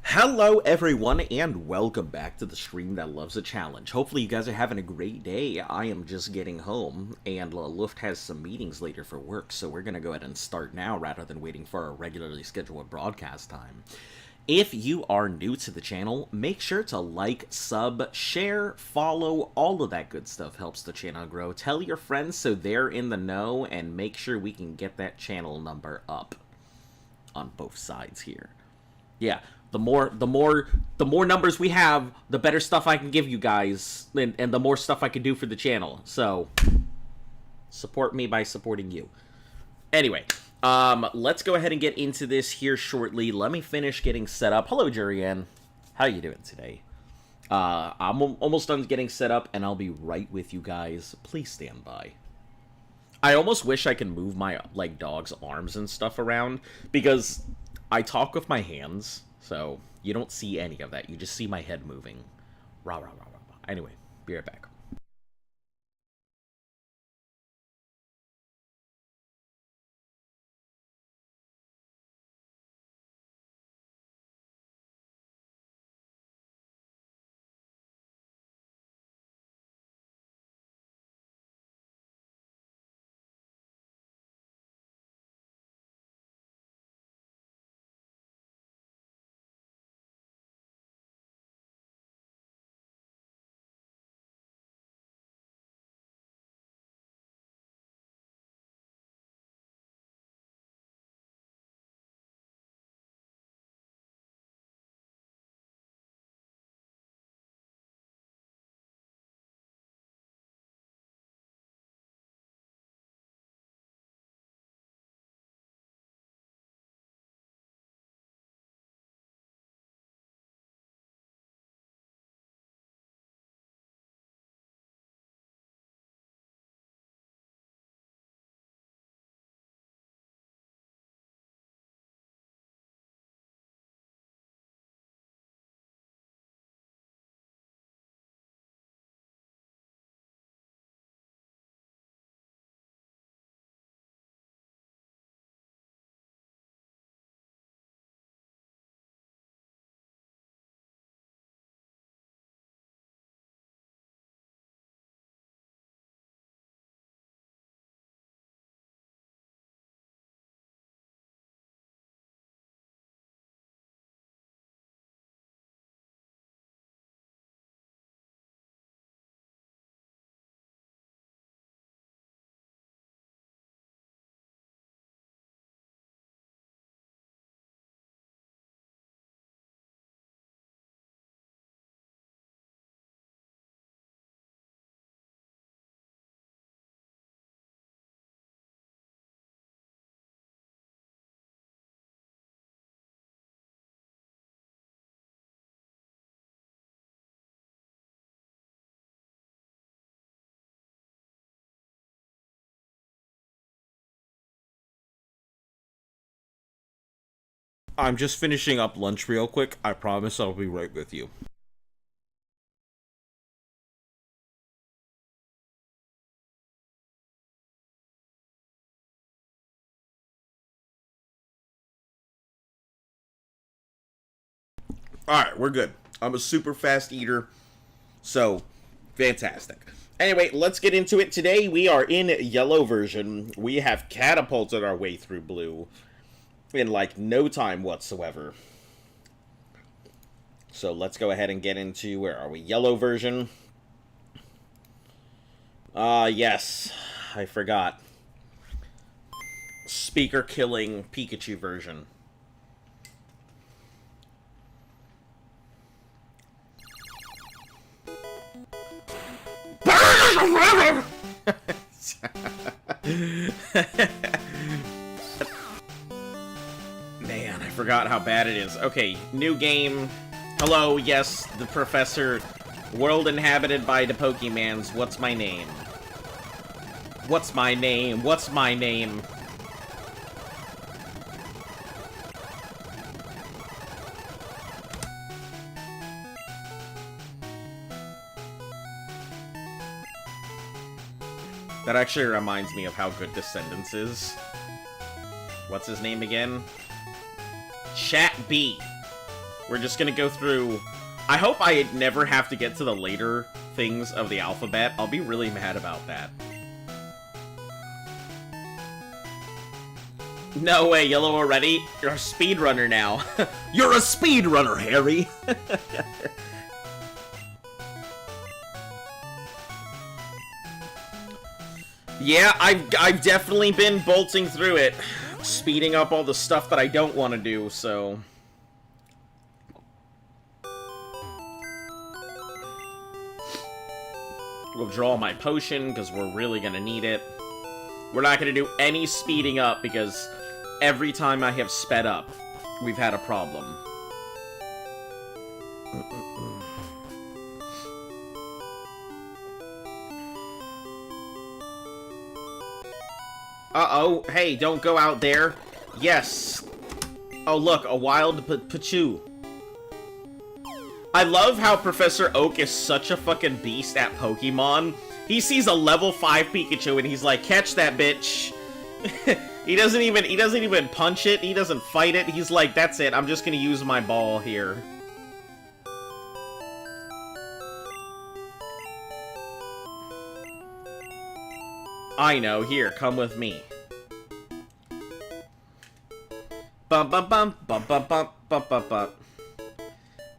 Hello everyone and welcome back to the stream that loves a challenge. Hopefully you guys are having a great day. I am just getting home and Luft has some meetings later for work, so we're going to go ahead and start now rather than waiting for our regularly scheduled broadcast time. If you are new to the channel, make sure to like, sub, share, follow, all of that good stuff helps the channel grow. Tell your friends so they're in the know and make sure we can get that channel number up on both sides here. Yeah, the more numbers we have, the better stuff I can give you guys, and the more stuff I can do for the channel. So, support me by supporting you. Anyway, let's go ahead and get into this here shortly. Let me finish getting set up. Hello, Jurian. How you doing today? I'm almost done getting set up, and I'll be right with you guys. Please stand by. I almost wish I could move my, dog's arms and stuff around, because I talk with my hands, so you don't see any of that. You just see my head moving. Rah, rah, rah, rah, rah. Anyway, be right back. I'm just finishing up lunch real quick. I promise I'll be right with you. Alright, we're good. I'm a super fast eater, so fantastic. Anyway, let's get into it. Today we are in yellow version. We have catapulted our way through blue in no time whatsoever. So let's go ahead and get into, where are we? Yellow version. Yes, I forgot. Speaker killing Pikachu version. Man, I forgot how bad it is. Okay, new game. Hello, yes, the professor. World inhabited by the Pokemans. What's my name? What's my name? What's my name? That actually reminds me of how good Descendants is. What's his name again? Chat B. We're just gonna go through... I hope I never have to get to the later things of the alphabet. I'll be really mad about that. No way, yellow already? You're a speedrunner now. You're a speedrunner, Harry! Yeah, I've definitely been bolting through it. Speeding up all the stuff that I don't want to do, so... Withdraw my potion, because we're really gonna need it. We're not gonna do any speeding up, because every time I have sped up, we've had a problem. Uh-oh, hey, don't go out there. Yes. Oh, look, a wild Pachu. I love how Professor Oak is such a fucking beast at Pokemon. He sees a level 5 Pikachu and he's like, catch that bitch. He doesn't even punch it, he doesn't fight it, he's like, that's it, I'm just gonna use my ball here. I know, here, come with me. Bum bum bum bum bum bum bum bum bum.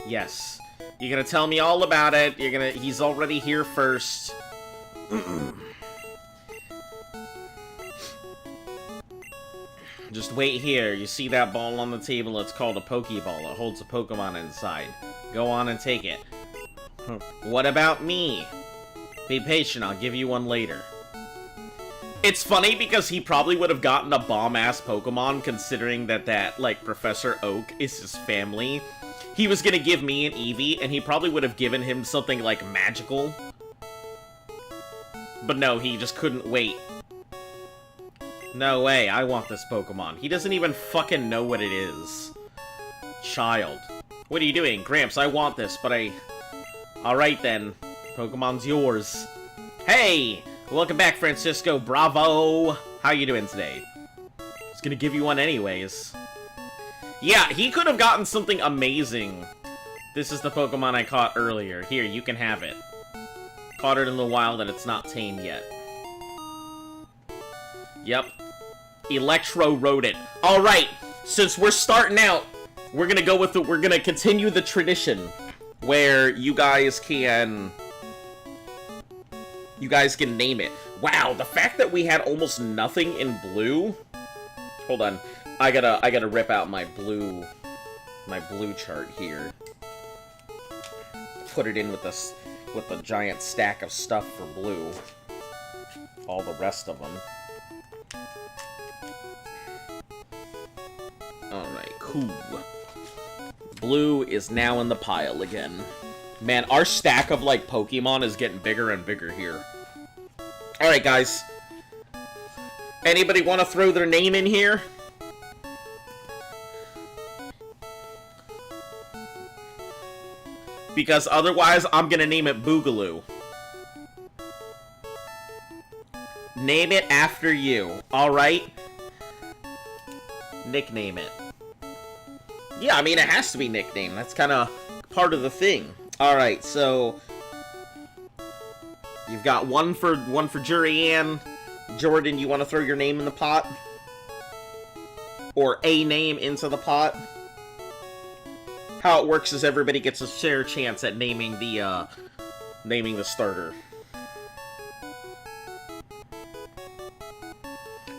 Yes. You're gonna tell me all about it. He's already here first. Just wait here. You see that ball on the table? It's called a Pokeball. It holds a Pokemon inside. Go on and take it. What about me? Be patient, I'll give you one later. It's funny because he probably would have gotten a bomb-ass Pokemon considering that, like, Professor Oak is his family. He was gonna give me an Eevee, and he probably would have given him something, like, magical. But no, he just couldn't wait. No way, I want this Pokemon. He doesn't even fucking know what it is. Child. What are you doing? Gramps, I want this, but I... Alright then. Pokemon's yours. Hey! Welcome back, Francisco. Bravo! How you doing today? I was gonna give you one anyways. Yeah, he could have gotten something amazing. This is the Pokemon I caught earlier. Here, you can have it. Caught it in the wild and it's not tamed yet. Yep. Electro Rodent. Alright, since we're starting out, we're gonna continue the tradition where you guys can name it. Wow, the fact that we had almost nothing in blue. Hold on. I gotta rip out my blue chart here. Put it in with the giant stack of stuff for blue. All the rest of them. Alright, cool. Blue is now in the pile again. Man, our stack of, like, Pokemon is getting bigger and bigger here. Alright, guys. Anybody want to throw their name in here? Because otherwise, I'm gonna name it Boogaloo. Name it after you, alright? Nickname it. Yeah, I mean, it has to be nicknamed. That's kind of part of the thing. Alright, so... You've got one for Jurianne. Jordan, you want to throw your name in the pot? Or a name into the pot? How it works is everybody gets a fair chance at naming the starter.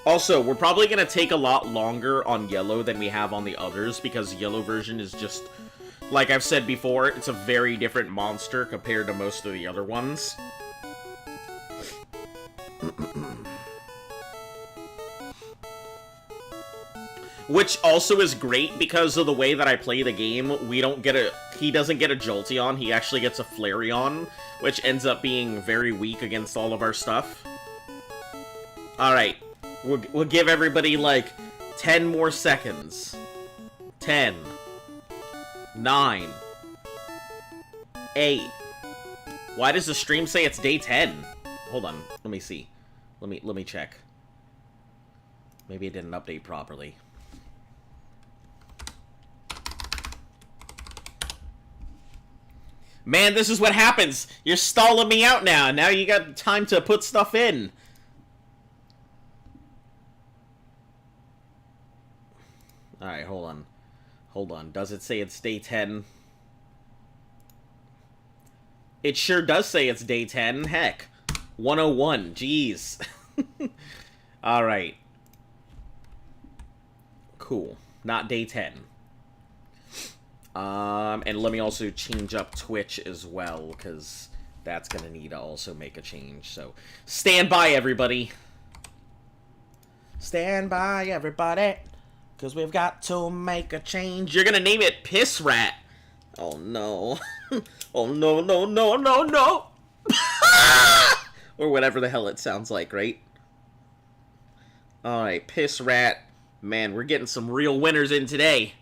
Also, we're probably going to take a lot longer on Yellow than we have on the others, because Yellow version is just, like I've said before, it's a very different monster compared to most of the other ones. Which also is great because of the way that I play the game. He doesn't get a Jolteon, he actually gets a Flareon, which ends up being very weak against all of our stuff. Alright, we'll give everybody like 10 more seconds. 10, 9, 8. Why does the stream say it's day 10? Hold on, let me see. Let me check. Maybe it didn't update properly. Man, this is what happens. You're stalling me out now. Now you got time to put stuff in. Alright, hold on. Hold on. Does it say it's day 10? It sure does say it's day 10. Heck. 101. Jeez. Alright. Cool. Not day 10. And let me also change up Twitch as well, because that's going to need to also make a change. So, stand by, everybody. Stand by, everybody, because we've got to make a change. You're going to name it Piss Rat. Oh, no. Oh, no, no, no, no, no. Or whatever the hell it sounds like, right? Alright, Piss Rat. Man, we're getting some real winners in today.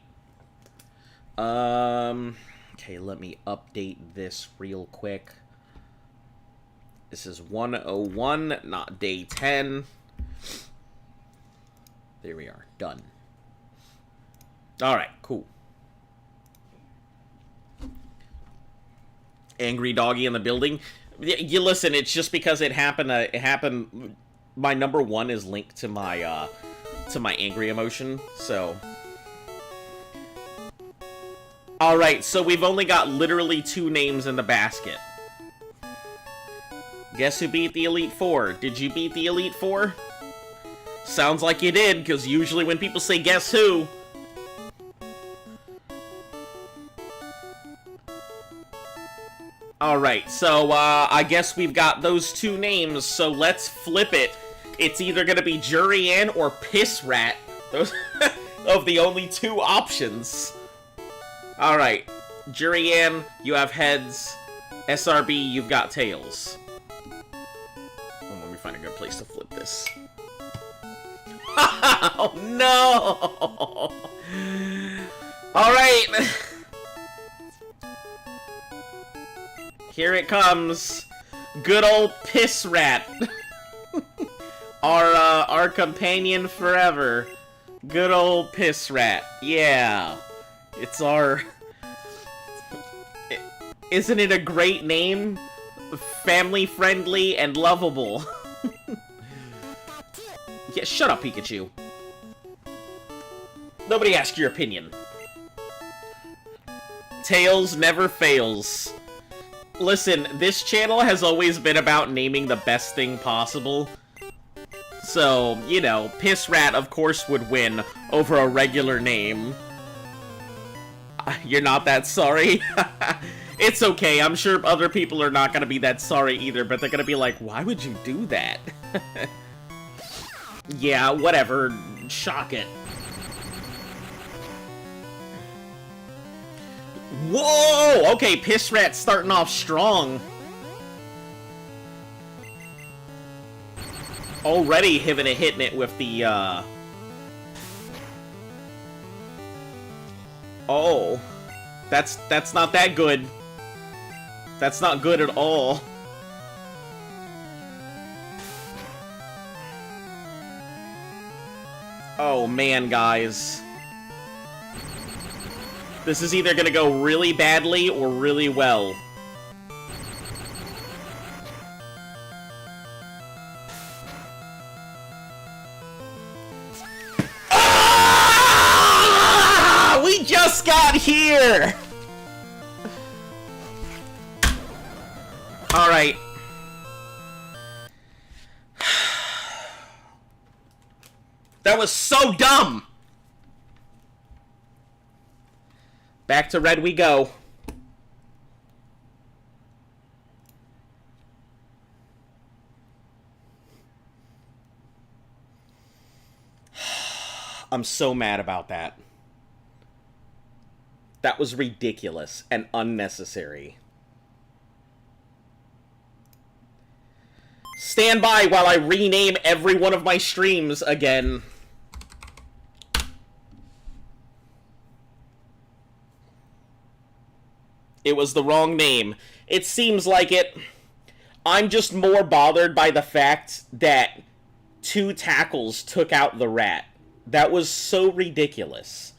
Okay, let me update this real quick. This is 101, not day 10. There we are. Done. Alright, cool. Angry doggy in the building. You listen, it's just because it happened. My number 1 is linked to my angry emotion, so. Alright, so we've only got literally 2 names in the basket. Guess who beat the Elite Four? Did you beat the Elite Four? Sounds like you did, because usually when people say guess who... Alright, so, I guess we've got those 2 names, so let's flip it. It's either gonna be Jurian or Piss Rat. Those of the only 2 options. Alright, Jurian, you have heads. SRB, you've got tails. Oh, let me find a good place to flip this. Oh, no! Alright. Here it comes. Good old Piss Rat. Our companion forever. Good old Piss Rat. Yeah. It's our... Isn't it a great name? Family-friendly and lovable. Yeah, shut up, Pikachu. Nobody asked your opinion. Tails never fails. Listen, this channel has always been about naming the best thing possible. So, you know, Piss Rat, of course, would win over a regular name. You're not that sorry? It's okay, I'm sure other people are not gonna be that sorry either, but they're gonna be like, why would you do that? Yeah, whatever. Shock it. Whoa! Okay, Piss Rat's starting off strong. Already hitting it with the, Oh. That's not that good. That's not good at all. Oh man, guys. This is either gonna go really badly or really well. Ah! We just got here! Alright. That was so dumb! Back to red we go. I'm so mad about that. That was ridiculous and unnecessary. Stand by while I rename every one of my streams again. It was the wrong name. It seems like it. I'm just more bothered by the fact that 2 tackles took out the rat. That was so ridiculous.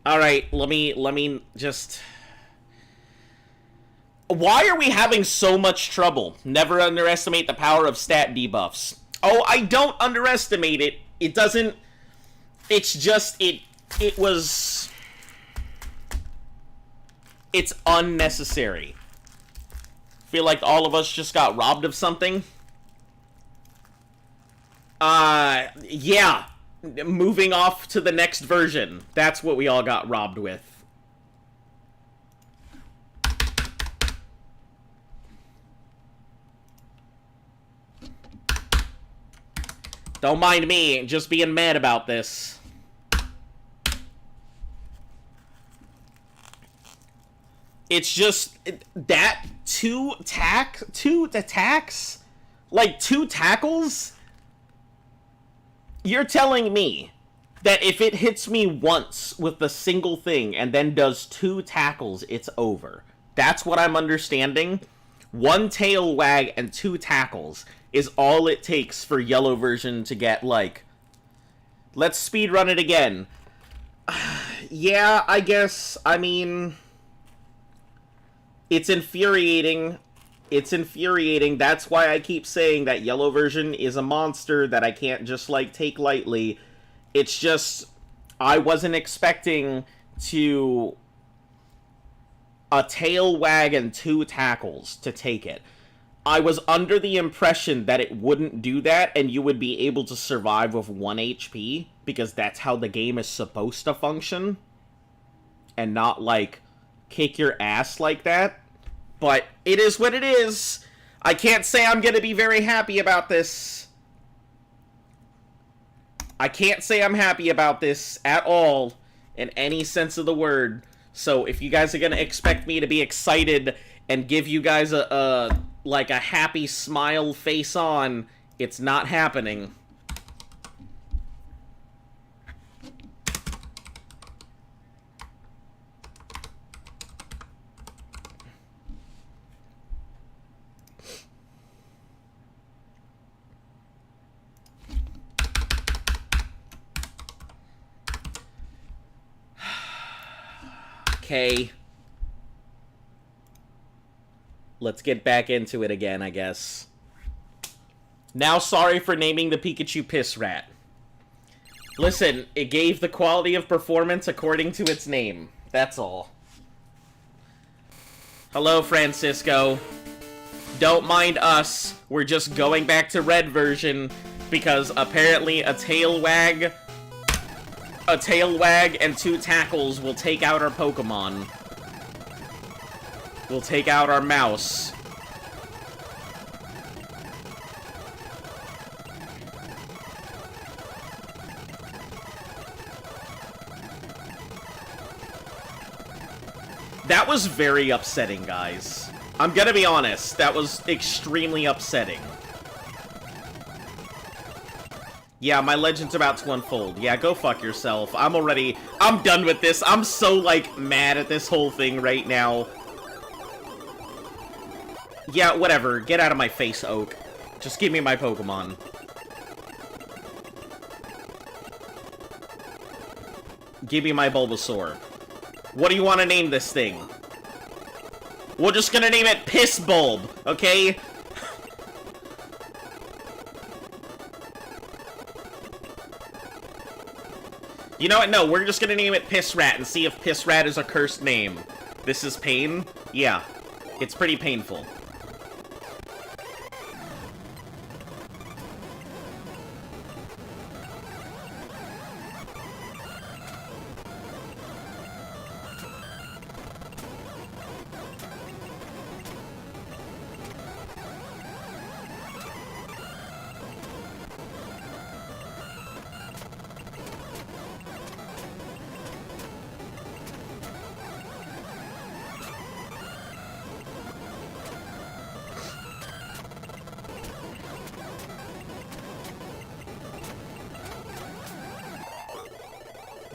Alright, let me just... Why are we having so much trouble? Never underestimate the power of stat debuffs. Oh, I don't underestimate it. It doesn't... It's just, it was... It's unnecessary. Feel like all of us just got robbed of something? Yeah. Moving off to the next version. That's what we all got robbed with. Don't mind me, just being mad about this. It's just that two attacks? Like 2 tackles? You're telling me that if it hits me once with a single thing and then does 2 tackles, it's over. That's what I'm understanding. 1 tail wag and 2 tackles is all it takes for yellow version to get, like... Let's speedrun it again. Yeah, I guess, I mean... It's infuriating. It's infuriating. That's why I keep saying that yellow version is a monster that I can't just, like, take lightly. It's just... I wasn't expecting to... a tail wag and 2 tackles to take it. I was under the impression that it wouldn't do that and you would be able to survive with 1 HP, because that's how the game is supposed to function. And not, like, kick your ass like that. But it is what it is. I can't say I'm gonna be very happy about this. I can't say I'm happy about this at all, in any sense of the word. So if you guys are gonna expect me to be excited and give you guys a happy smile face on, it's not happening. Okay. Let's get back into it again, I guess. Now, sorry for naming the Pikachu Piss Rat. Listen, it gave the quality of performance according to its name. That's all. Hello, Francisco. Don't mind us. We're just going back to red version because apparently a tail wag and 2 tackles will take out our Pokemon. We'll take out our mouse. That was very upsetting, guys. I'm gonna be honest, that was extremely upsetting. Yeah, my legend's about to unfold. Yeah, go fuck yourself. I'm done with this. I'm so, like, mad at this whole thing right now. Yeah, whatever. Get out of my face, Oak. Just give me my Pokemon. Give me my Bulbasaur. What do you want to name this thing? We're just gonna name it Piss Bulb, okay? You know what? No, we're just gonna name it Piss Rat and see if Piss Rat is a cursed name. This is pain? Yeah. It's pretty painful.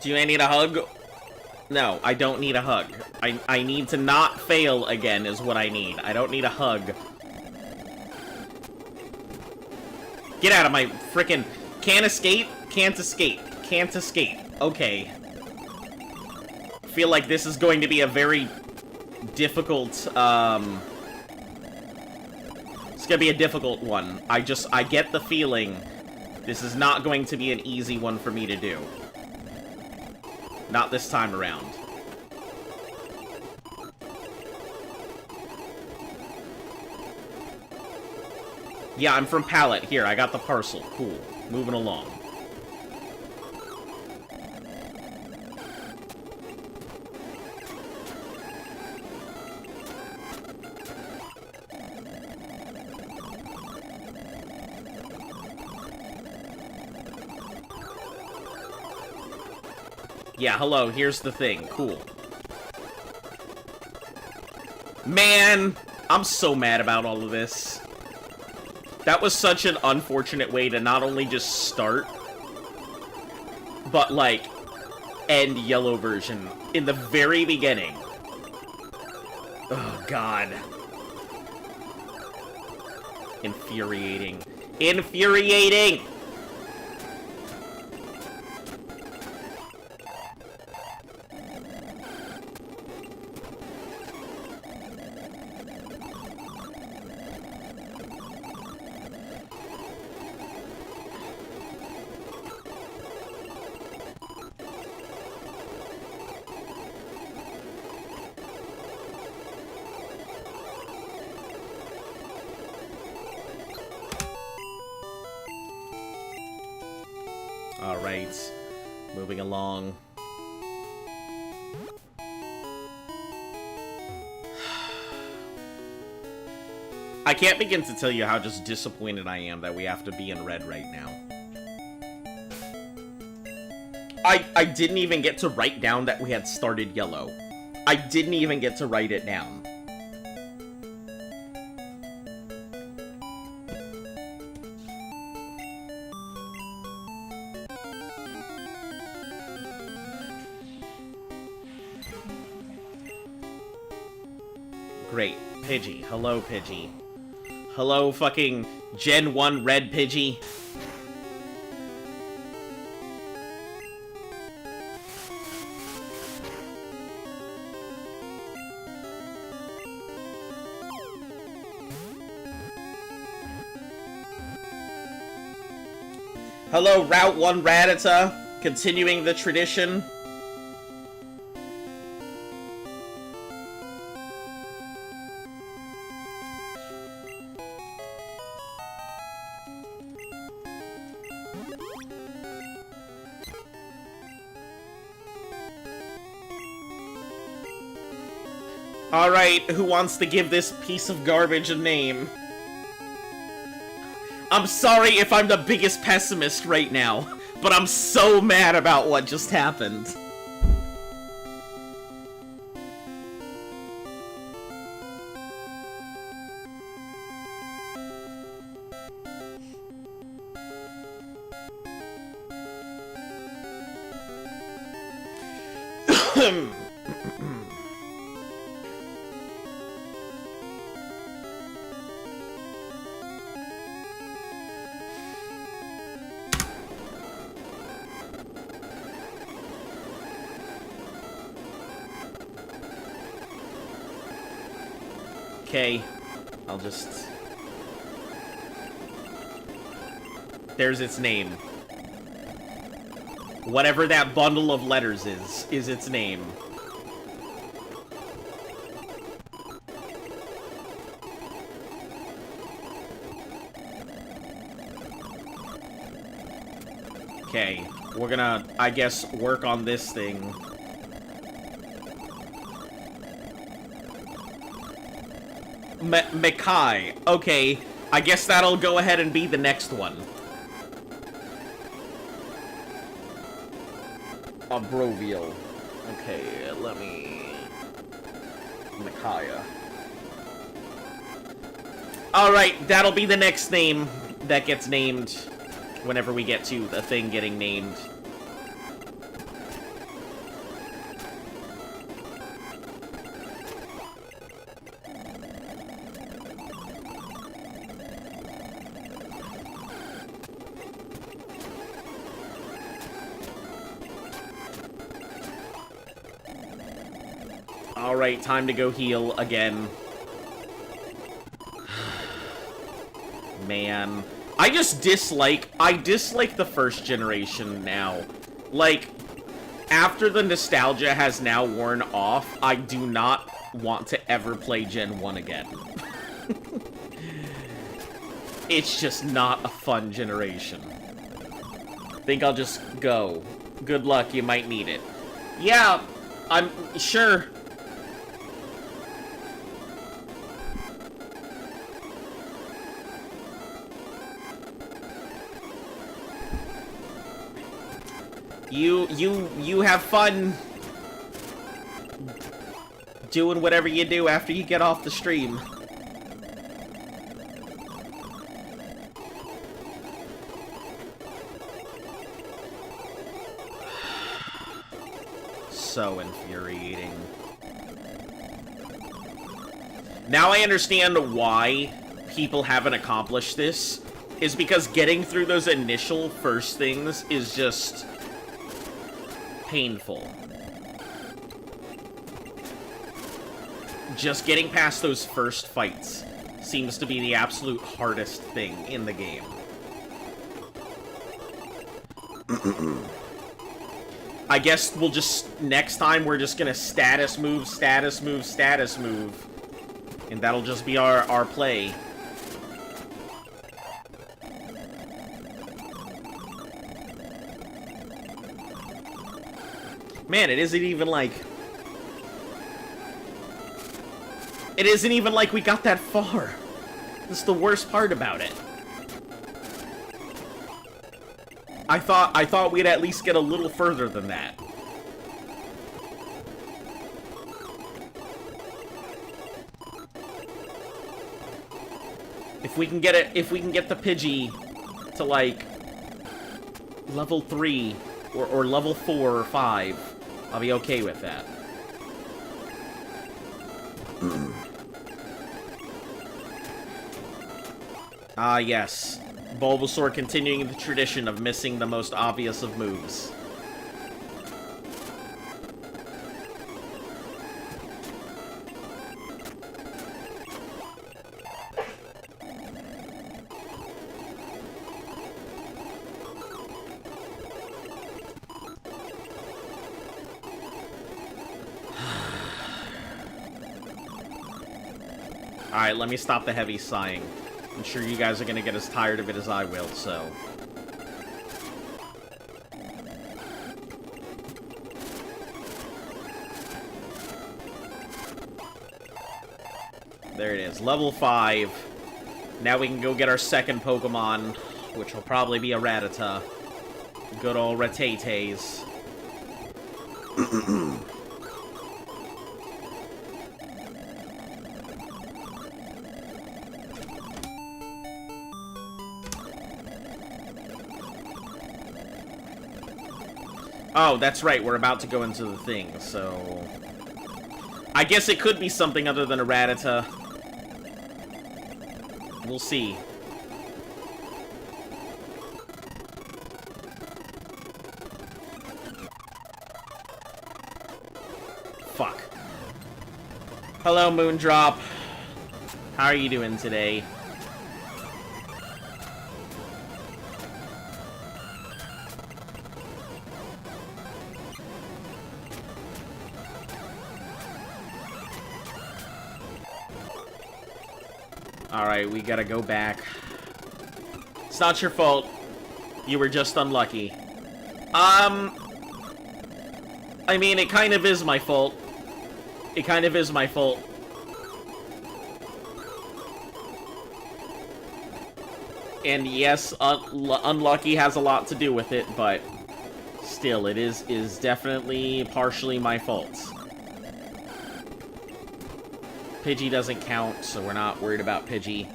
Do I need a hug? No, I don't need a hug. I need to not fail again is what I need. I don't need a hug. Get out of my frickin'... Can't escape? Can't escape. Can't escape. Okay. feel like this is going to be a very difficult, it's gonna be a difficult one. I get the feeling this is not going to be an easy one for me to do. Not this time around. Yeah, I'm from Pallet. Here, I got the parcel. Cool. Moving along. Yeah, hello, here's the thing. Cool. Man, I'm so mad about all of this. That was such an unfortunate way to not only just start, but, like, end yellow version in the very beginning. Oh, God. Infuriating. Infuriating! Alright, moving along. I can't begin to tell you how just disappointed I am that we have to be in red right now. I didn't even get to write down that we had started yellow. I didn't even get to write it down. Great. Pidgey. Hello, Pidgey. Hello, fucking Gen 1 Red Pidgey. Hello, Route 1 Rattata. Continuing the tradition. Alright, who wants to give this piece of garbage a name? I'm sorry if I'm the biggest pessimist right now, but I'm so mad about what just happened. Okay, I'll just... There's its name. Whatever that bundle of letters is its name. Okay, we're gonna, I guess, work on this thing. Makai. Okay, I guess that'll go ahead and be the next one. Abrovial. Okay, let me... Makaya. Alright, that'll be the next name that gets named whenever we get to the thing getting named. Alright, time to go heal again. Man. I dislike the first generation now. Like, after the nostalgia has now worn off, I do not want to ever play Gen 1 again. It's just not a fun generation. Think I'll just go. Good luck, you might need it. Yeah, I'm sure. You have fun doing whatever you do after you get off the stream. So infuriating. Now I understand why people haven't accomplished this, is because getting through those initial first things is just painful. Just getting past those first fights seems to be the absolute hardest thing in the game. I guess we'll just, next time, we're just gonna status move, status move, status move. And that'll just be our play. Man, it isn't even like... It isn't even like we got that far. That's the worst part about it. I thought we'd at least get a little further than that. If we can get it, if we can get the Pidgey to like level 3 or level 4 or 5, I'll be okay with that. Ah, yes. Bulbasaur continuing the tradition of missing the most obvious of moves. Alright, let me stop the heavy sighing. I'm sure you guys are gonna get as tired of it as I will, so... There it is, level 5. Now we can go get our second Pokemon, which will probably be a Rattata. Good old Rattatas. Oh, that's right, we're about to go into the thing, so... I guess it could be something other than a Rattata. We'll see. Fuck. Hello, Moondrop. How are you doing today? Alright, we gotta go back. It's not your fault. You were just unlucky. I mean, it kind of is my fault. It kind of is my fault. And yes, unlucky has a lot to do with it, but still, it is definitely partially my fault. Pidgey doesn't count, so we're not worried about Pidgey.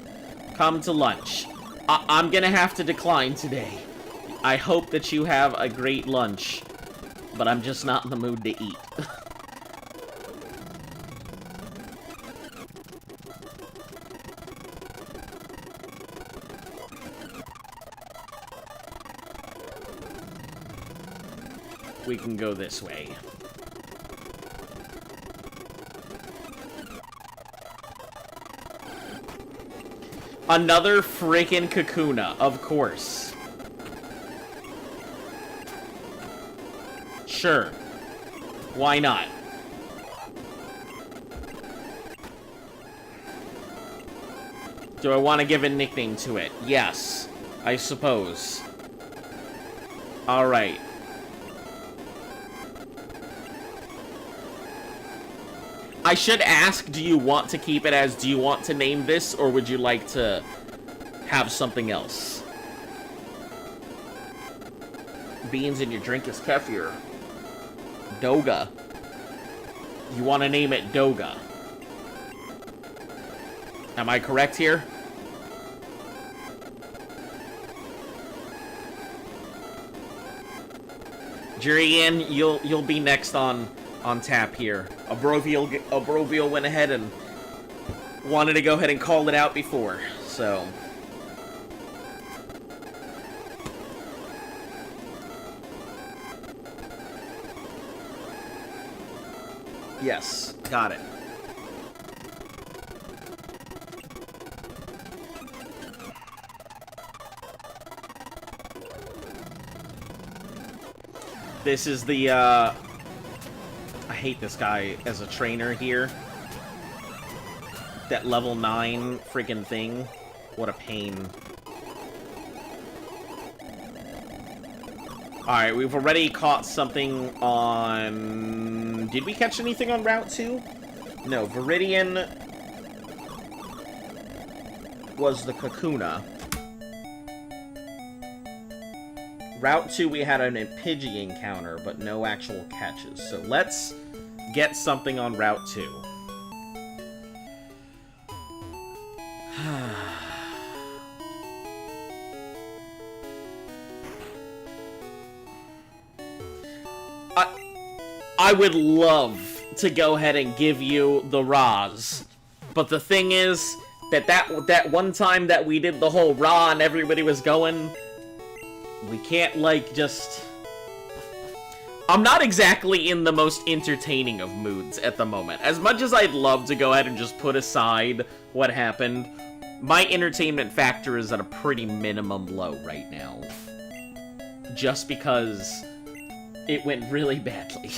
Come to lunch. I'm gonna have to decline today. I hope that you have a great lunch, but I'm just not in the mood to eat. We can go this way. Another freaking Kakuna, of course. Sure. Why not? Do I want to give a nickname to it? Yes, I suppose. Alright. I should ask, do you want to keep it as, do you want to name this, or would you like to have something else? Beans in your drink is kefir. Doga. You want to name it Doga. Am I correct here? Jurian, you'll be next on tap here. Abrovial went ahead and wanted to go ahead and call it out before, so. Yes, got it. This is the, I hate this guy as a trainer here. That level 9 friggin' thing. What a pain. Alright, we've already caught something on... Did we catch anything on Route 2? No, Viridian was the Kakuna. Route 2, we had an Pidgey encounter, but no actual catches. So let's get something on Route 2. I would love to go ahead and give you the Ra's, but the thing is that one time that we did the whole Ra and everybody was going, we can't, like, just... I'm not exactly in the most entertaining of moods at the moment. As much as I'd love to go ahead and just put aside what happened, my entertainment factor is at a pretty minimum low right now. Just because it went really badly.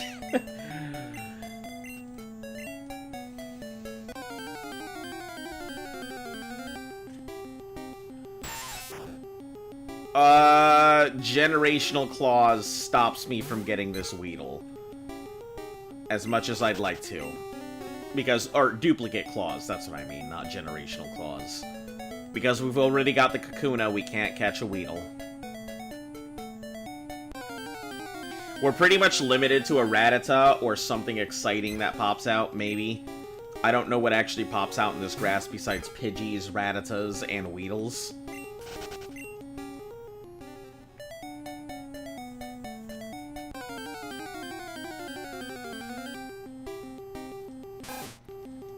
Generational Claws stops me from getting this Weedle. As much as I'd like to. Because, or Duplicate Claws, that's what I mean, not Generational Claws. Because we've already got the Kakuna, we can't catch a Weedle. We're pretty much limited to a Rattata or something exciting that pops out, maybe. I don't know what actually pops out in this grass besides Pidgeys, Rattatas, and Weedles.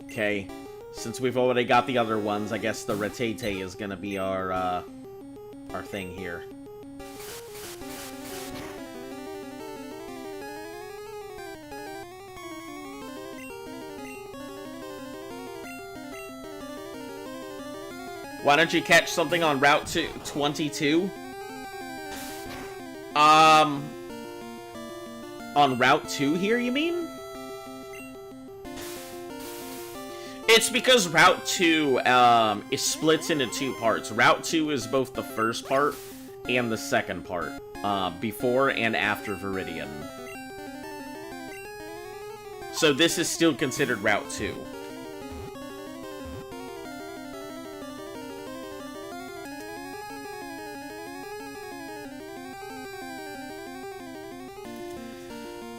Okay, since we've already got the other ones, I guess the Rattata is gonna be our thing here. Why don't you catch something on Route 22? On Route 2 here, you mean? It's because Route 2 is splits into two parts. Route 2 is both the first part and the second part, before and after Viridian. So this is still considered Route 2.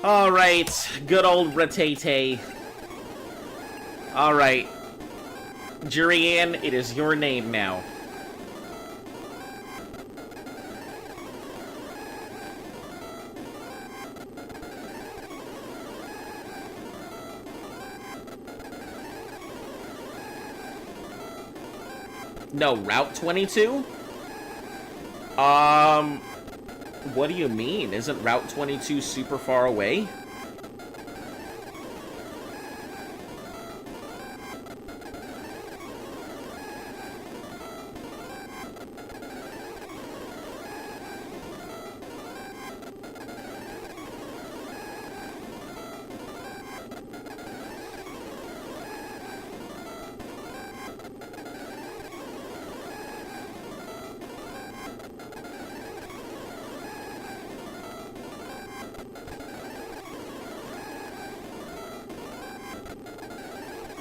Alright, good old Rattata. Alright. Jurian, it is your name now. No, Route 22? What do you mean? Isn't Route 22 super far away?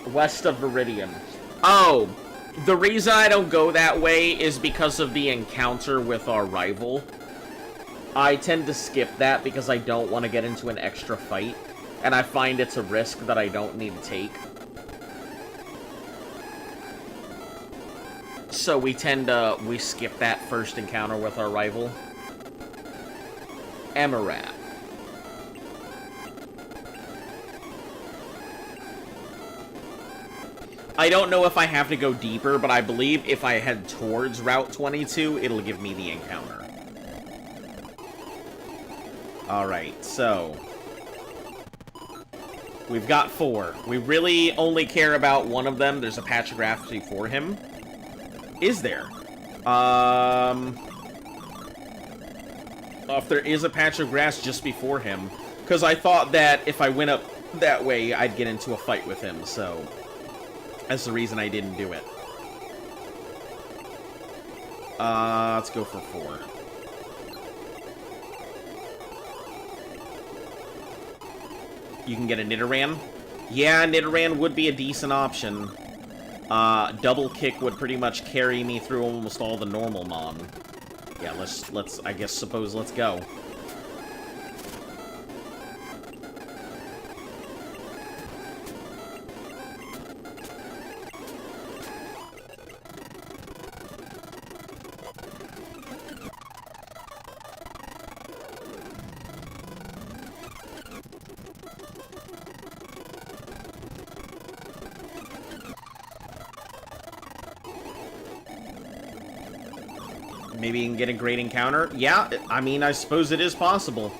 West of Viridian. Oh, the reason I don't go that way is because of the encounter with our rival. I tend to skip that because I don't want to get into an extra fight, and I find it's a risk that I don't need to take. So we skip that first encounter with our rival. Emirat. I don't know if I have to go deeper, but I believe if I head towards Route 22, it'll give me the encounter. Alright, so... we've got 4. We really only care about one of them. There's a patch of grass before him. Is there? If there is a patch of grass just before him. Because I thought that if I went up that way, I'd get into a fight with him, so... that's the reason I didn't do it. Let's go for 4. You can get a Nidoran. Yeah, Nidoran would be a decent option. Double kick would pretty much carry me through almost all the normal mon. Yeah, let's go. Maybe you can get a great encounter? Yeah, I mean, I suppose it is possible.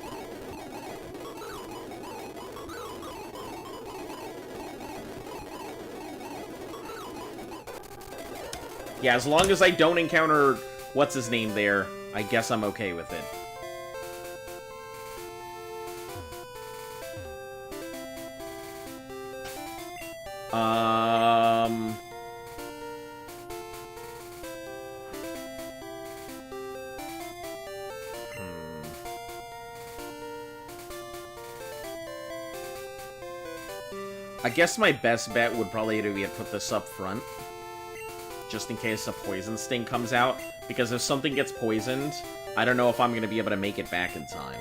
Yeah, as long as I don't encounter what's-his-name there, I guess I'm okay with it. I guess my best bet would probably be to put this up front. Just in case a poison sting comes out. Because if something gets poisoned, I don't know if I'm going to be able to make it back in time.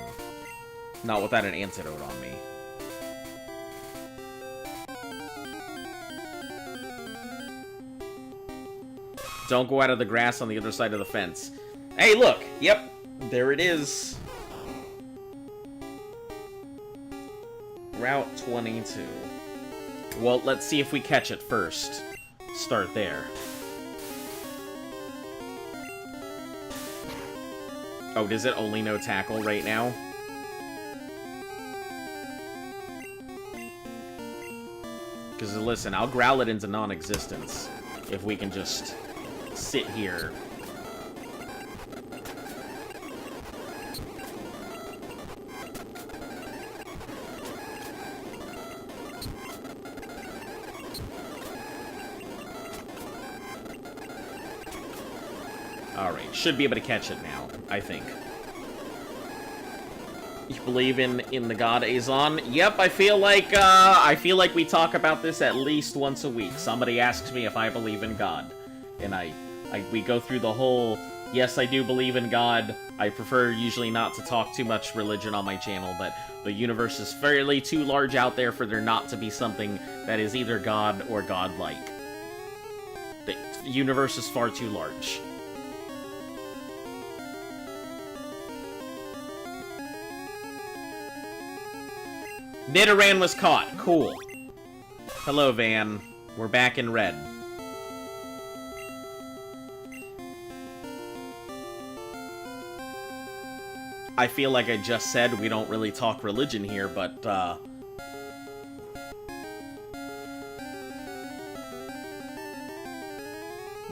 Not without an antidote on me. Don't go out of the grass on the other side of the fence. Hey, look! Yep, there it is. Route 22. Well, let's see if we catch it first. Start there. Oh, does it only know tackle right now? Because, listen, I'll growl it into non-existence if we can just sit here. Alright, should be able to catch it now, I think. You believe in the god Azon? Yep, I feel like we talk about this at least once a week. Somebody asks me if I believe in God. And we go through the whole, yes, I do believe in God. I prefer usually not to talk too much religion on my channel, but the universe is fairly too large out there for there not to be something that is either God or godlike. The universe is far too large. Nidoran was caught. Cool. Hello, Van. We're back in red. I feel like I just said we don't really talk religion here, but,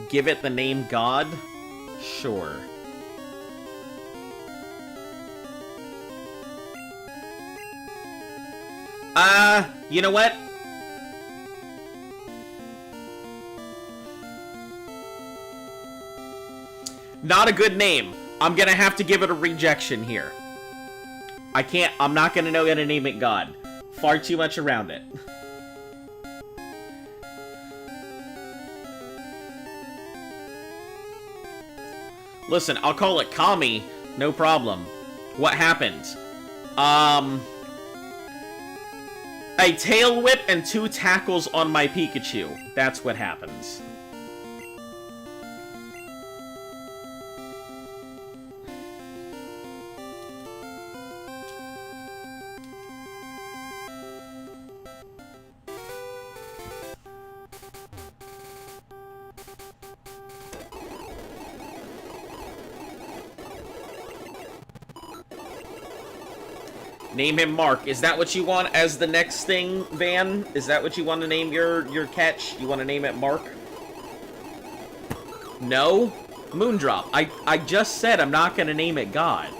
give it the name God? Sure. You know what? Not a good name. I'm gonna have to give it a rejection here. I'm not gonna know how to name it God. Far too much around it. Listen, I'll call it Kami. No problem. What happened? A tail whip and 2 tackles on my Pikachu. That's what happens. Name him Mark. Is that what you want as the next thing, Van? Is that what you want to name your catch? You want to name it Mark? No? Moondrop. I just said I'm not going to name it God.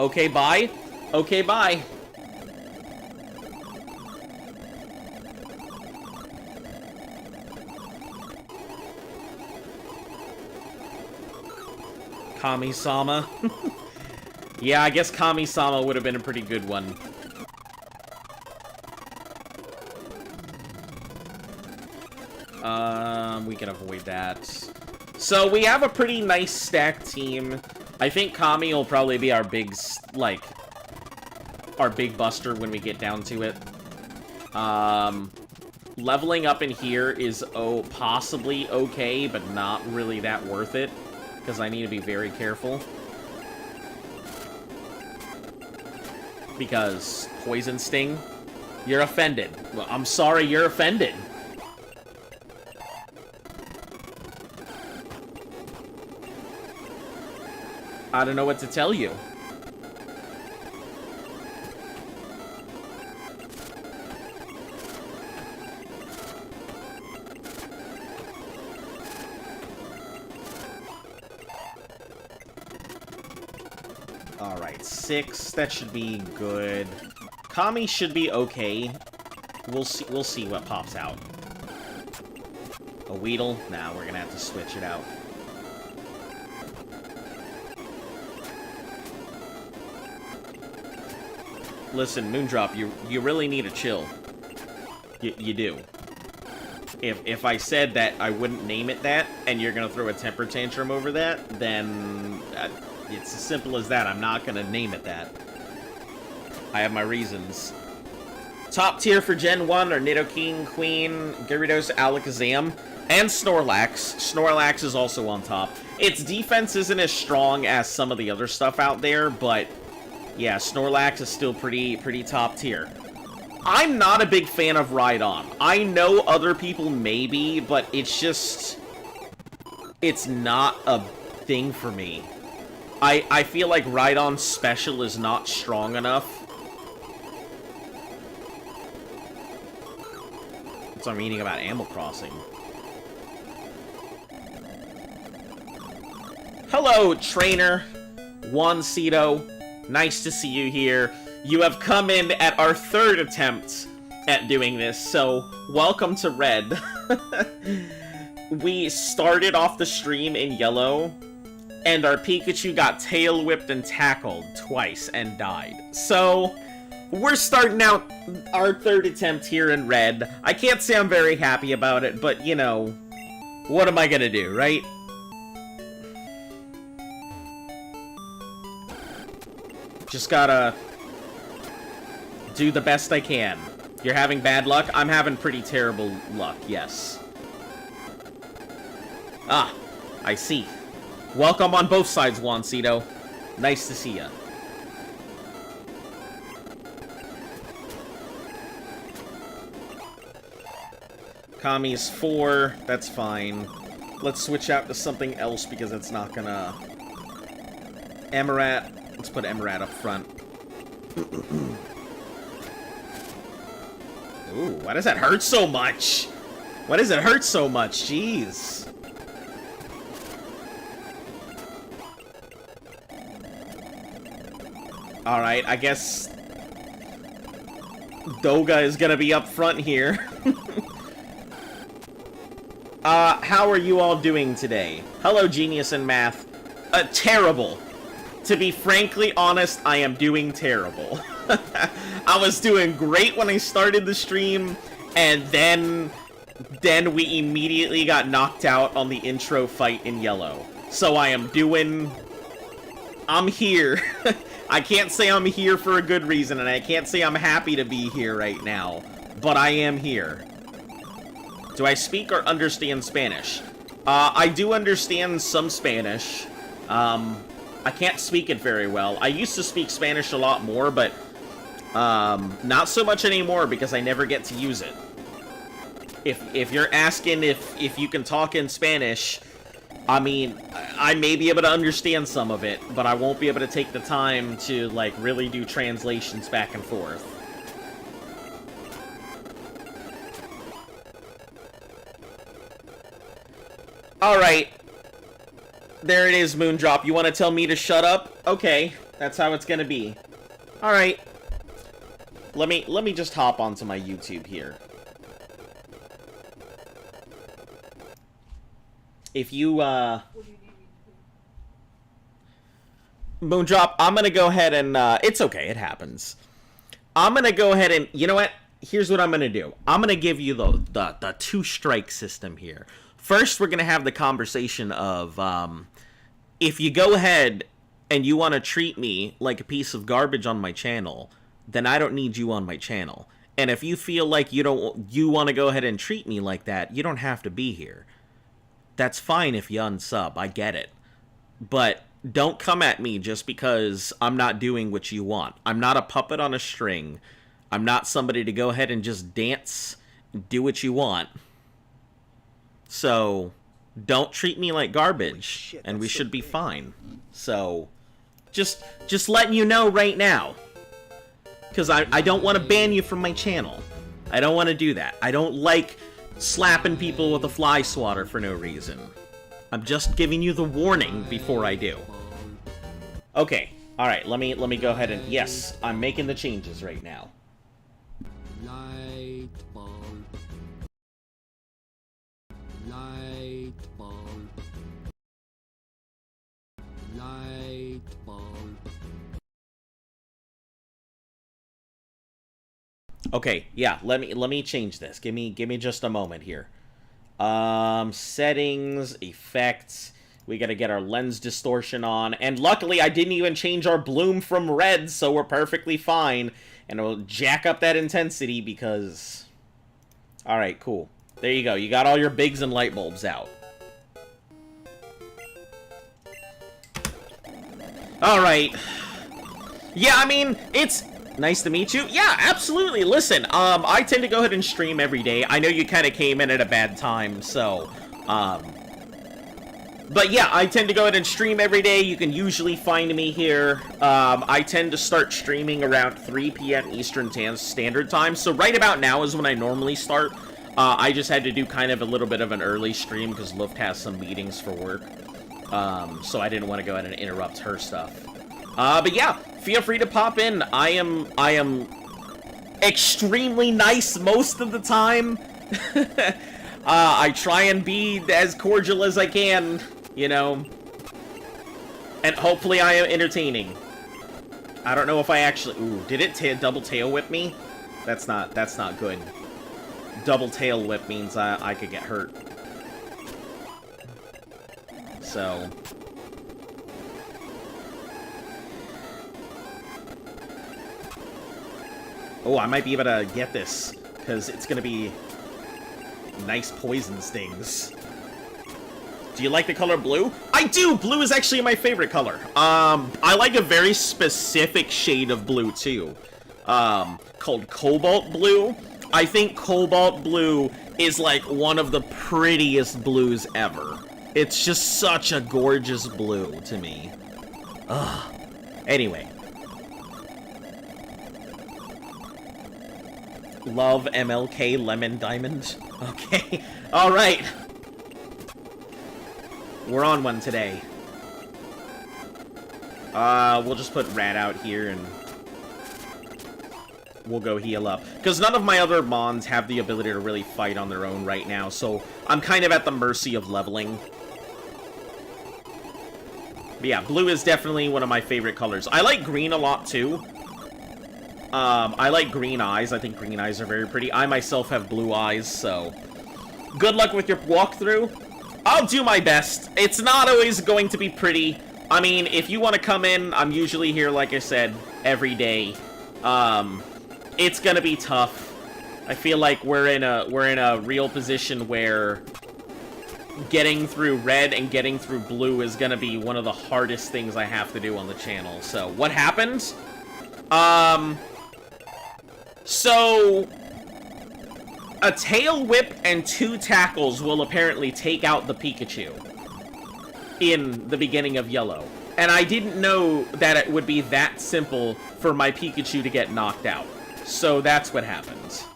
Okay, bye. Okay, bye. Kami-sama. Yeah, I guess Kami-sama would have been a pretty good one. We can avoid that. So, we have a pretty nice stacked team. I think Kami will probably be our big, like, our big buster when we get down to it. Leveling up in here is, possibly okay, but not really that worth it. Because I need to be very careful. Because Poison Sting, you're offended. Well, I'm sorry you're offended. I don't know what to tell you. Alright, 6. That should be good. Kami should be okay. We'll see what pops out. A Weedle? Nah, we're gonna have to switch it out. Listen, Moondrop, you really need to chill. You do. If I said that I wouldn't name it that, and you're gonna throw a temper tantrum over that, then it's as simple as that. I'm not gonna name it that. I have my reasons. Top tier for Gen 1 are Nidoking, Queen, Gyarados, Alakazam, and Snorlax. Snorlax is also on top. Its defense isn't as strong as some of the other stuff out there, but yeah, Snorlax is still pretty top tier. I'm not a big fan of Rhydon. I know other people may be, but it's just... it's not a thing for me. I feel like Rhydon's special is not strong enough. That's what I'm reading about Animal Crossing. Hello, trainer. Juan Cito. Nice to see you here. You have come in at our 3rd attempt at doing this, so welcome to Red. We started off the stream in yellow, and our Pikachu got tail whipped and tackled twice and died. So, we're starting out our 3rd attempt here in Red. I can't say I'm very happy about it, but, you know, what am I gonna do, right? Just gotta do the best I can. You're having bad luck? I'm having pretty terrible luck, yes. Ah, I see. Welcome on both sides, Juancito. Nice to see ya. Kami's 4, that's fine. Let's switch out to something else because it's not gonna... Amarat. Let's put Amarat up front. Ooh, why does that hurt so much? Why does it hurt so much? Jeez. Alright, I guess... Doga is gonna be up front here. How are you all doing today? Hello, Genius in Math. Terrible. To be frankly honest, I am doing terrible. I was doing great when I started the stream, and then we immediately got knocked out on the intro fight in yellow. So I'm here. I can't say I'm here for a good reason, and I can't say I'm happy to be here right now, but I am here. Do I speak or understand Spanish? I do understand some Spanish. I can't speak it very well. I used to speak Spanish a lot more, but not so much anymore because I never get to use it. If you're asking if you can talk in Spanish, I mean, I may be able to understand some of it, but I won't be able to take the time to, like, really do translations back and forth. Alright. There it is, Moondrop. You want to tell me to shut up? Okay, that's how it's gonna be. Alright. Let me just hop onto my YouTube here. If you, Moondrop, I'm gonna go ahead and, it's okay, it happens. I'm gonna go ahead and, you know what? Here's what I'm gonna do. I'm gonna give you the two-strike system here. First, we're gonna have the conversation of, if you go ahead and you want to treat me like a piece of garbage on my channel, then I don't need you on my channel. And if you feel like you want to go ahead and treat me like that, you don't have to be here. That's fine if you unsub, I get it. But don't come at me just because I'm not doing what you want. I'm not a puppet on a string. I'm not somebody to go ahead and just dance, do what you want. So, don't treat me like garbage, and we should be fine. So, just letting you know right now. Because I don't want to ban you from my channel. I don't want to do that. I don't like slapping people with a fly swatter for no reason. I'm just giving you the warning before I do. Okay, alright, let me go ahead and... Yes, I'm making the changes right now. Light bulb. Light bulb. Light bulb. Okay, yeah, let me change this. Give me just a moment here. Settings, effects. We gotta get our lens distortion on. And luckily, I didn't even change our bloom from red, so we're perfectly fine. And it'll jack up that intensity because... Alright, cool. There you go. You got all your bigs and light bulbs out. Alright. Yeah, I mean, it's... Nice to meet you. Yeah, absolutely. Listen, I tend to go ahead and stream every day. I know you kind of came in at a bad time, so, but yeah, I tend to go ahead and stream every day. You can usually find me here. I tend to start streaming around 3 p.m. Eastern Standard Time, so right about now is when I normally start. I just had to do kind of a little bit of an early stream because Luft has some meetings for work, so I didn't want to go ahead and interrupt her stuff. But yeah, feel free to pop in. I am extremely nice most of the time. I try and be as cordial as I can, you know. And hopefully I am entertaining. I don't know if I actually... Ooh, did it double tail whip me? That's not good. Double tail whip means I could get hurt. So... Oh, I might be able to get this, because it's going to be nice poison stings. Do you like the color blue? I do! Blue is actually my favorite color. I like a very specific shade of blue, too. Called cobalt blue. I think cobalt blue is, like, one of the prettiest blues ever. It's just such a gorgeous blue to me. Ugh. Anyway. Love MLK Lemon Diamond. Okay. Alright. We're on one today. We'll just put Rat out here and we'll go heal up. Because none of my other Mons have the ability to really fight on their own right now, so I'm kind of at the mercy of leveling. But yeah, blue is definitely one of my favorite colors. I like green a lot too. I like green eyes. I think green eyes are very pretty. I myself have blue eyes, so... Good luck with your walkthrough. I'll do my best. It's not always going to be pretty. I mean, if you want to come in, I'm usually here, like I said, every day. It's gonna be tough. I feel like we're in a real position where getting through red and getting through blue is gonna be one of the hardest things I have to do on the channel. So, what happened? So... A tail whip and 2 tackles will apparently take out the Pikachu in the beginning of Yellow. And I didn't know that it would be that simple for my Pikachu to get knocked out. So that's what happens.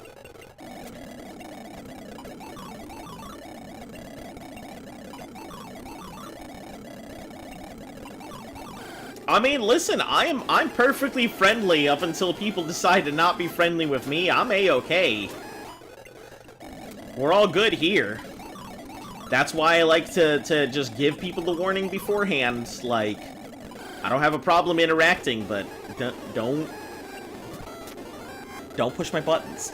I mean, listen, I'm perfectly friendly up until people decide to not be friendly with me. I'm A-okay. We're all good here. That's why I like to just give people the warning beforehand. Like, I don't have a problem interacting, but don't push my buttons.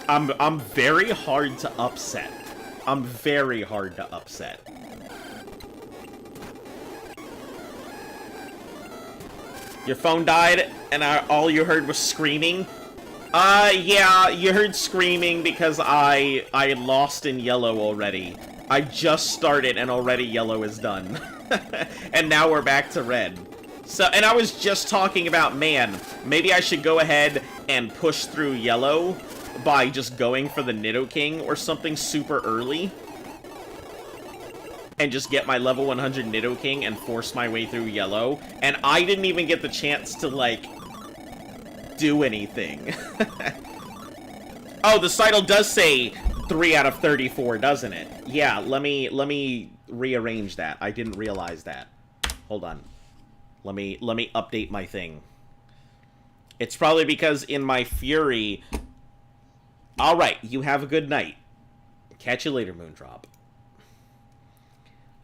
I'm very hard to upset. I'm very hard to upset. Your phone died, and all you heard was screaming. Yeah, you heard screaming because I lost in Yellow already. I just started and already Yellow is done. And now we're back to red. So, and I was just talking about, man, maybe I should go ahead and push through Yellow by just going for the Nidoking or something super early. And just get my level 100 Nidoking and force my way through Yellow. And I didn't even get the chance to, like... do anything. Oh, the title does say 3 out of 34, doesn't it? Yeah, let me rearrange that. I didn't realize that. Hold on. Let me update my thing. It's probably because in my fury... Alright, you have a good night. Catch you later, Moondrop.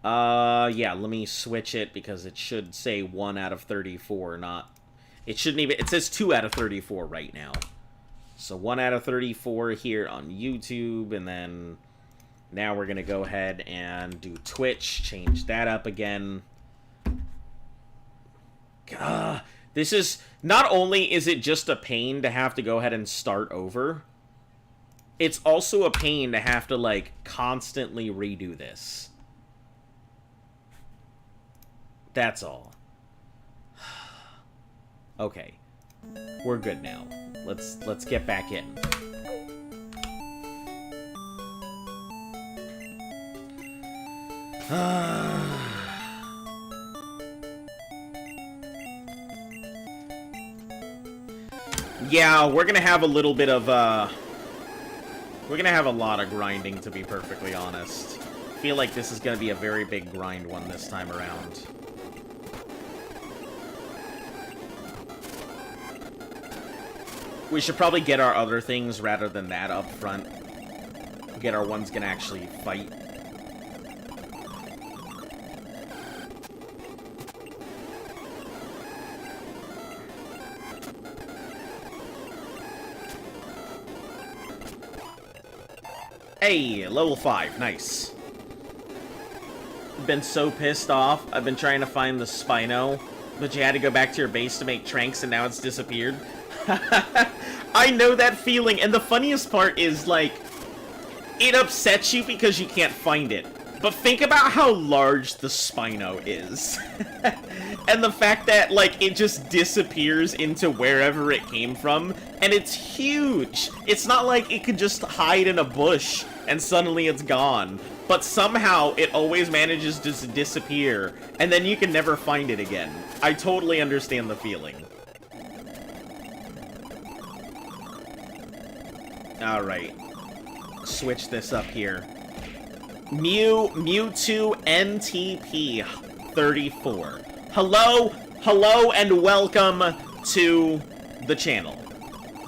Yeah, let me switch it because it should say 1 out of 34, not... It shouldn't even... It says 2 out of 34 right now. So 1 out of 34 here on YouTube, and then... Now we're gonna go ahead and do Twitch, change that up again. This is... Not only is it just a pain to have to go ahead and start over, it's also a pain to have to, like, constantly redo this. That's all. Okay. We're good now. Let's get back in. Yeah, we're gonna have a little bit of, we're gonna have a lot of grinding, to be perfectly honest. I feel like this is gonna be a very big grind one this time around. We should probably get our other things rather than that up front. Get our ones gonna actually fight. Hey, level 5, nice. Been so pissed off. I've been trying to find the Spino, but you had to go back to your base to make Tranks and now it's disappeared. I know that feeling, and the funniest part is, like, it upsets you because you can't find it. But think about how large the Spino is. And the fact that, like, it just disappears into wherever it came from, and it's huge. It's not like it could just hide in a bush and suddenly it's gone. But somehow it always manages to disappear, and then you can never find it again. I totally understand the feeling. Alright. Switch this up here. Mewtwo NTP 34. Hello, and welcome to the channel.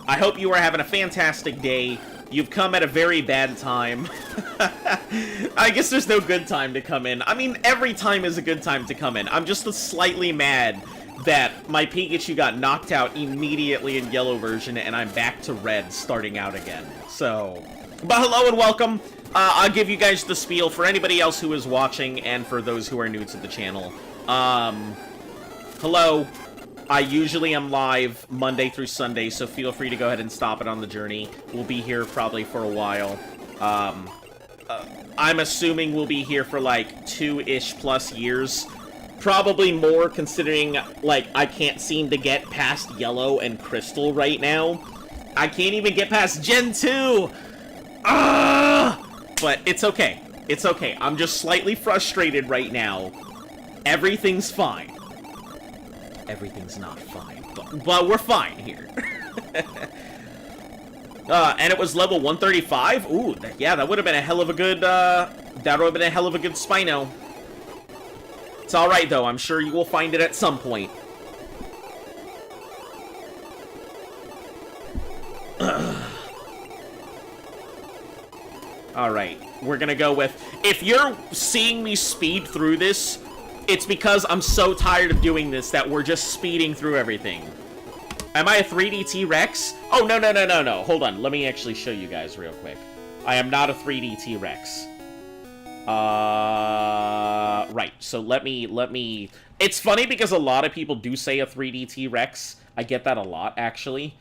I hope you are having a fantastic day. You've come at a very bad time. I guess there's no good time to come in. I mean, every time is a good time to come in. I'm just slightly mad that my Pikachu got knocked out immediately in yellow version, and I'm back to red starting out again. So, but hello and welcome. I'll give you guys the spiel for anybody else who is watching and for those who are new to the channel. Hello. I usually am live Monday through Sunday, so feel free to go ahead and stop it on the journey. We'll be here probably for a while. I'm assuming we'll be here for like 2-ish plus years. Probably more, considering, like, I can't seem to get past Yellow and Crystal right now. I can't even get past Gen 2! But it's okay. It's okay. I'm just slightly frustrated right now. Everything's fine. Everything's not fine, but we're fine here. And it was level 135? Ooh, yeah, that would have been a hell of a good, Spino. It's alright, though. I'm sure you will find it at some point. Alright, we're gonna go with... If you're seeing me speed through this, it's because I'm so tired of doing this that we're just speeding through everything. Am I a 3D T-Rex? Oh, no. Hold on, let me actually show you guys real quick. I am not a 3D T-Rex. Right, so let me... It's funny because a lot of people do say a 3D T-Rex. I get that a lot, actually.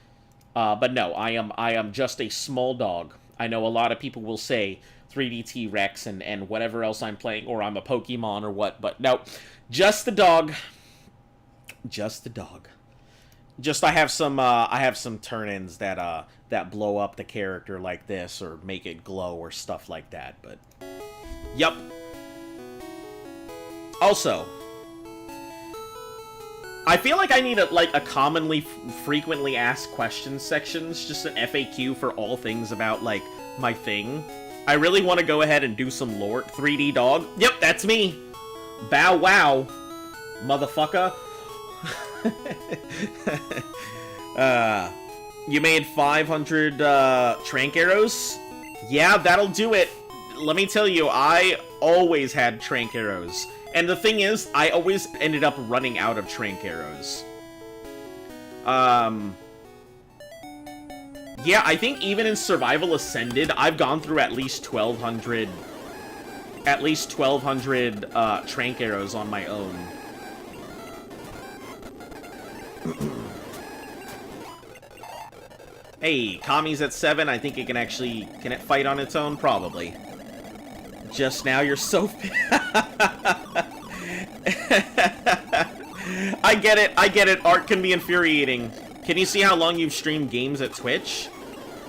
But no, I am just a small dog. I know a lot of people will say 3D T-Rex and whatever else I'm playing, or I'm a Pokemon or what, but no. Just the dog. Just the dog. Just I have some turn-ins that blow up the character like this, or make it glow, or stuff like that, but... Yup. Also, I feel like I need a commonly, frequently asked questions sections, just an FAQ for all things about, like, my thing. I really want to go ahead and do some lore. 3D dog? Yep, that's me! Bow wow, motherfucker. You made 500, trank arrows? Yeah, that'll do it. Let me tell you, I always had trank arrows. And the thing is, I always ended up running out of trank arrows. Yeah, I think even in Survival Ascended, I've gone through at least 1,200... At least 1,200, trank arrows on my own. Hey, Kami's at 7. I think it can actually... Can it fight on its own? Probably. Just now, you're so... I get it. Art can be infuriating. Can you see how long you've streamed games at Twitch?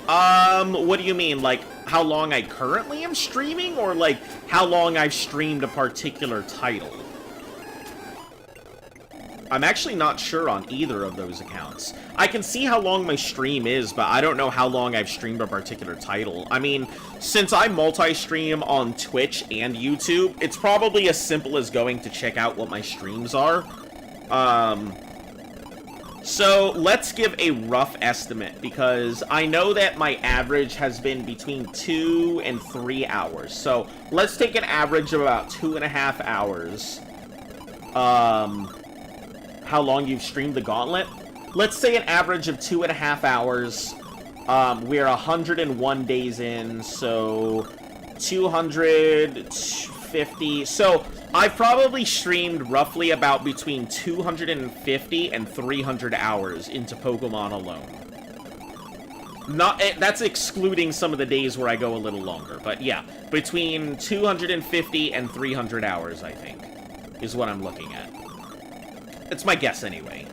What do you mean? Like, how long I currently am streaming? Or, like, how long I've streamed a particular title? I'm actually not sure on either of those accounts. I can see how long my stream is, but I don't know how long I've streamed a particular title. I mean, since I multi-stream on Twitch and YouTube, it's probably as simple as going to check out what my streams are. So let's give a rough estimate, because I know that my average has been between 2 and 3 hours. So let's take an average of about 2.5 hours. How long you've streamed the Gauntlet? Let's say an average of 2.5 hours. We're 101 days in, so 250. So I've probably streamed roughly about between 250 and 300 hours into Pokemon alone. That's excluding some of the days where I go a little longer, but yeah, between 250 and 300 hours, I think, is what I'm looking at. It's my guess, anyway.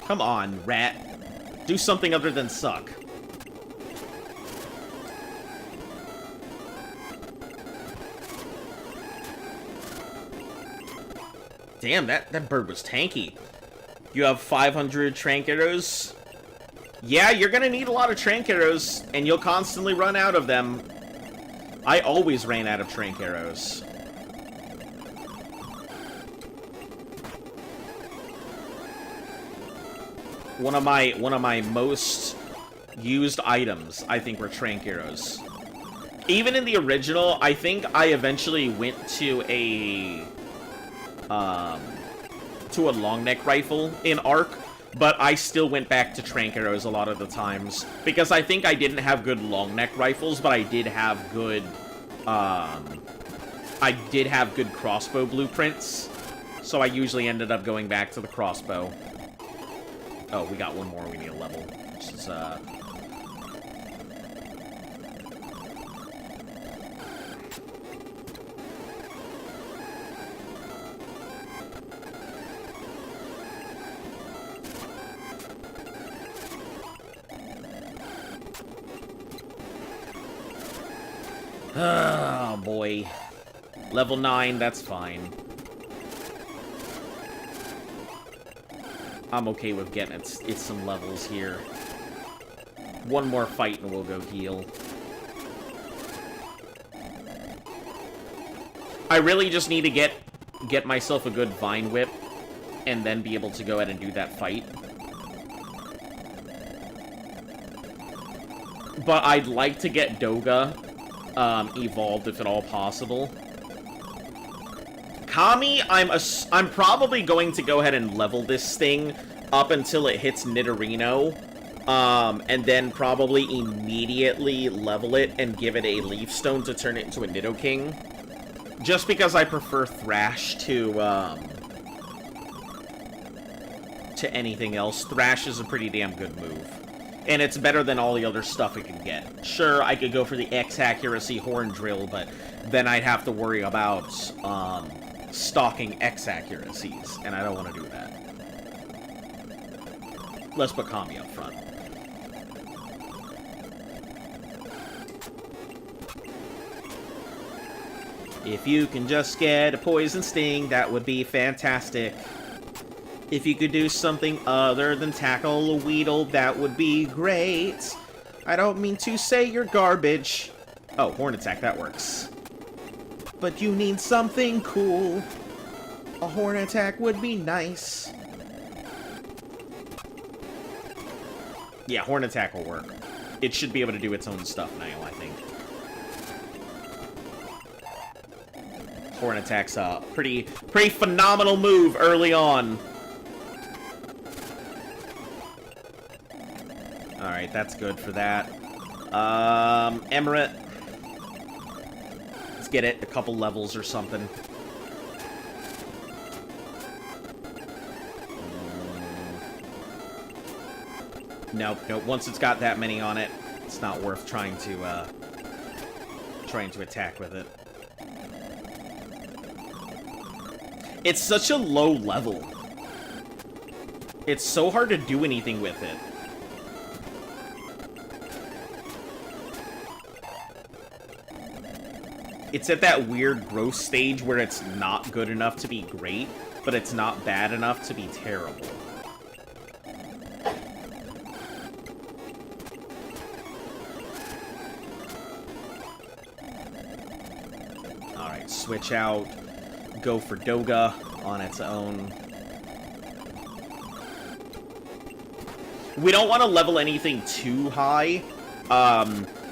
Come on, rat. Do something other than suck. Damn, that bird was tanky. You have 500 trank arrows? Yeah, you're gonna need a lot of trank arrows, and you'll constantly run out of them. I always ran out of trank arrows. One of my most used items, I think, were trank arrows. Even in the original, I think I eventually went to a long neck rifle in Arc, but I still went back to trank arrows a lot of the times because I think I didn't have good long neck rifles, but I did have good crossbow blueprints. So I usually ended up going back to the crossbow. Oh, we got one more we need to level. Which is, oh, boy. Level 9, that's fine. I'm okay with getting it's some levels here. One more fight and we'll go heal. I really just need to get myself a good Vine Whip and then be able to go ahead and do that fight. But I'd like to get Doga evolved if at all possible. Kami, I'm probably going to go ahead and level this thing up until it hits Nidorino, and then probably immediately level it and give it a Leaf Stone to turn it into a Nidoking. Just because I prefer Thrash to anything else. Thrash is a pretty damn good move. And it's better than all the other stuff it can get. Sure, I could go for the X accuracy Horn Drill, but then I'd have to worry about stalking X accuracies, and I don't want to do that. Let's put Kami up front. If you can just get a Poison Sting, that would be fantastic. If you could do something other than tackle a Weedle, that would be great. I don't mean to say you're garbage. Oh, Horn Attack, that works. But you need something cool. A Horn Attack would be nice. Yeah, Horn Attack will work. It should be able to do its own stuff now, I think. Horn Attack's a pretty phenomenal move early on. Alright, that's good for that. Emirate. Let's get it a couple levels or something. Nope. Once it's got that many on it, it's not worth trying to attack with it. It's such a low level. It's so hard to do anything with it. It's at that weird growth stage where it's not good enough to be great, but it's not bad enough to be terrible. Alright, switch out. Go for Doga on its own. We don't want to level anything too high.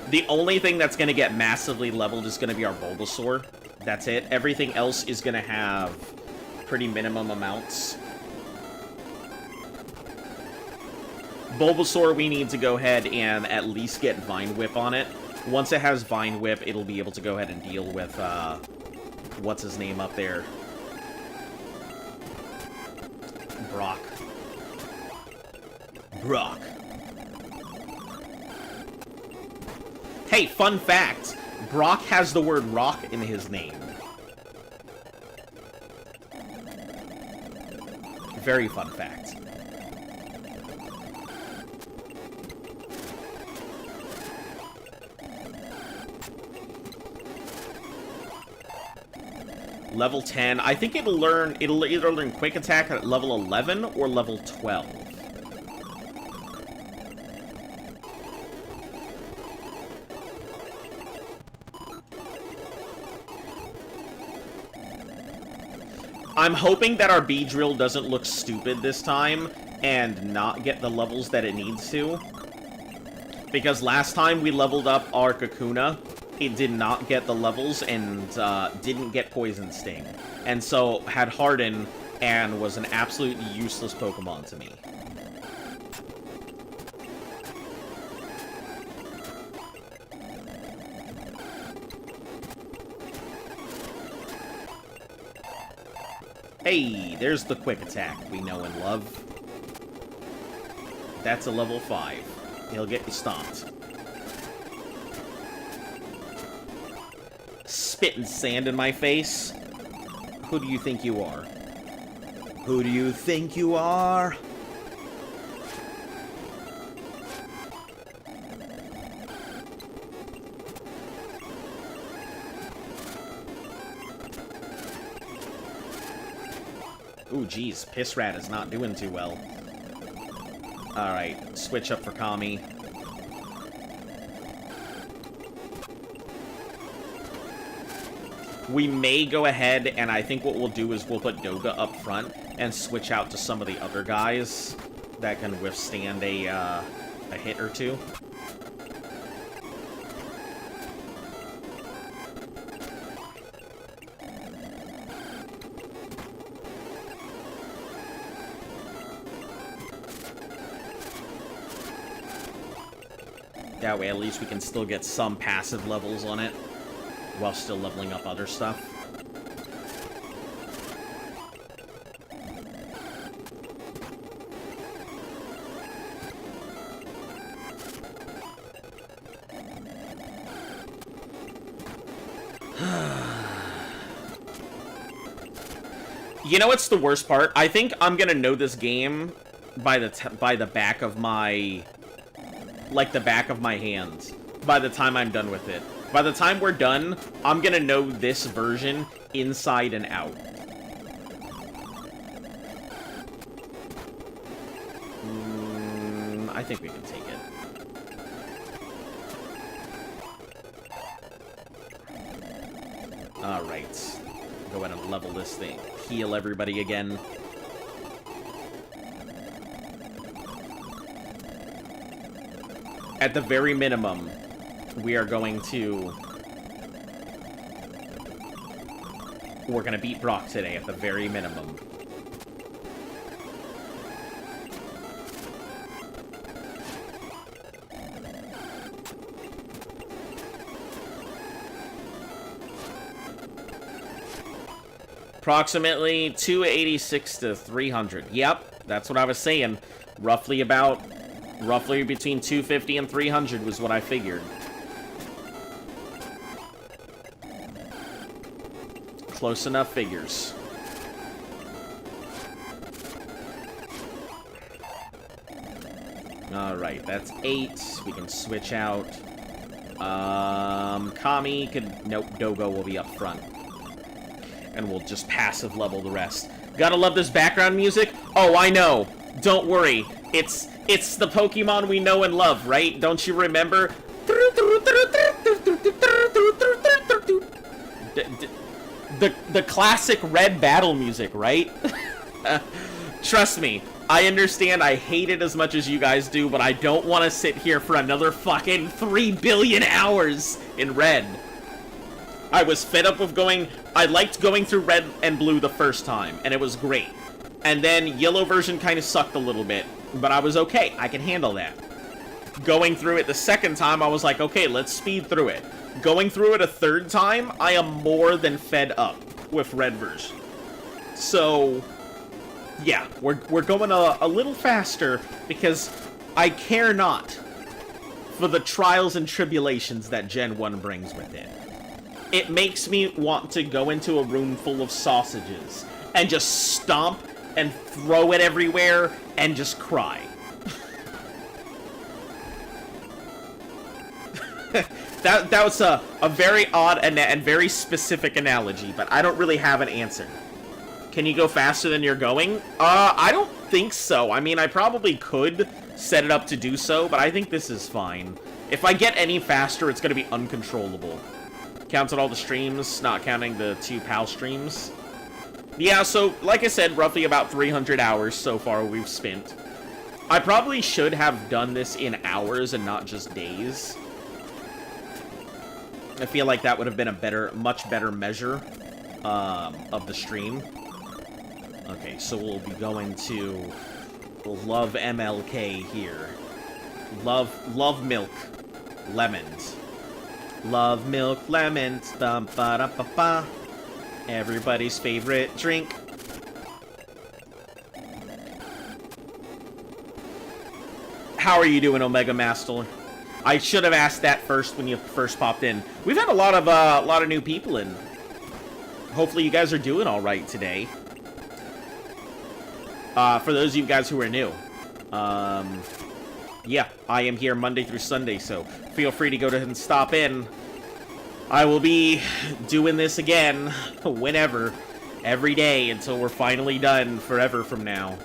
The only thing that's going to get massively leveled is going to be our Bulbasaur. That's it. Everything else is going to have pretty minimum amounts. Bulbasaur, we need to go ahead and at least get Vine Whip on it. Once it has Vine Whip, it'll be able to go ahead and deal with, what's his name up there? Brock. Hey, fun fact. Brock has the word rock in his name. Very fun fact. Level 10. I think it'll either learn Quick Attack at level 11 or level 12. I'm hoping that our Beedrill doesn't look stupid this time and not get the levels that it needs to. Because last time we leveled up our Kakuna it did not get the levels and didn't get Poison Sting. And so had Harden and was an absolutely useless Pokemon to me. Hey, there's the quick attack we know and love. That's a level 5. He'll get you stomped. Spitting sand in my face. Who do you think you are? Who do you think you are? Ooh, geez, Piss Rat is not doing too well. Alright, switch up for Kami. We may go ahead, and I think what we'll do is we'll put Doga up front and switch out to some of the other guys that can withstand a hit or two. That way, at least we can still get some passive levels on it, while still leveling up other stuff. You know what's the worst part? I think I'm gonna know this game by the back of my... like the back of my hand by the time I'm done with it. By the time we're done, I'm gonna know this version inside and out. I think we can take it. Alright. Go ahead and level this thing. Heal everybody again. At the very minimum, we are going to... we're going to beat Brock today, at the very minimum. Approximately 286 to 300. Yep, that's what I was saying. Roughly between 250 and 300 was what I figured. Close enough figures. Alright, that's 8. We can switch out. Kami could... nope, Dogo will be up front. And we'll just passive level the rest. Gotta love this background music. Oh, I know. Don't worry. It's the Pokemon we know and love, right? Don't you remember? The classic Red battle music, right? Trust me, I understand I hate it as much as you guys do, but I don't want to sit here for another fucking 3 billion hours in Red. I was fed up with I liked going through Red and Blue the first time, and it was great. And then Yellow version kind of sucked a little bit, but I was okay. I can handle that. Going through it the second time, I was like, okay, let's speed through it. Going through it a third time, I am more than fed up with Red version. So, yeah, we're going a little faster because I care not for the trials and tribulations that Gen 1 brings with it. It makes me want to go into a room full of sausages and just stomp and throw it everywhere and just cry. That was a very odd and very specific analogy, but I don't really have an answer. Can you go faster than you're going? I don't think so. I mean, I probably could set it up to do so, but I think this is fine. If I get any faster, it's going to be uncontrollable. Counted all the streams, not counting the 2 PAL streams. Yeah, so, like I said, roughly about 300 hours so far we've spent. I probably should have done this in hours and not just days. I feel like that would have been a much better measure of the stream. Okay, so we'll be going to Love MLK here. Love milk, lemons. Love milk, lemons. Bum ba da ba ba. Everybody's favorite drink. How are you doing, Omega Master? I should have asked that first when you first popped in. We've had a lot of new people in. Hopefully you guys are doing all right today. For those of you guys who are new, yeah, I am here Monday through Sunday, so feel free to go ahead and stop in. I will be doing this again whenever, every day until we're finally done forever from now.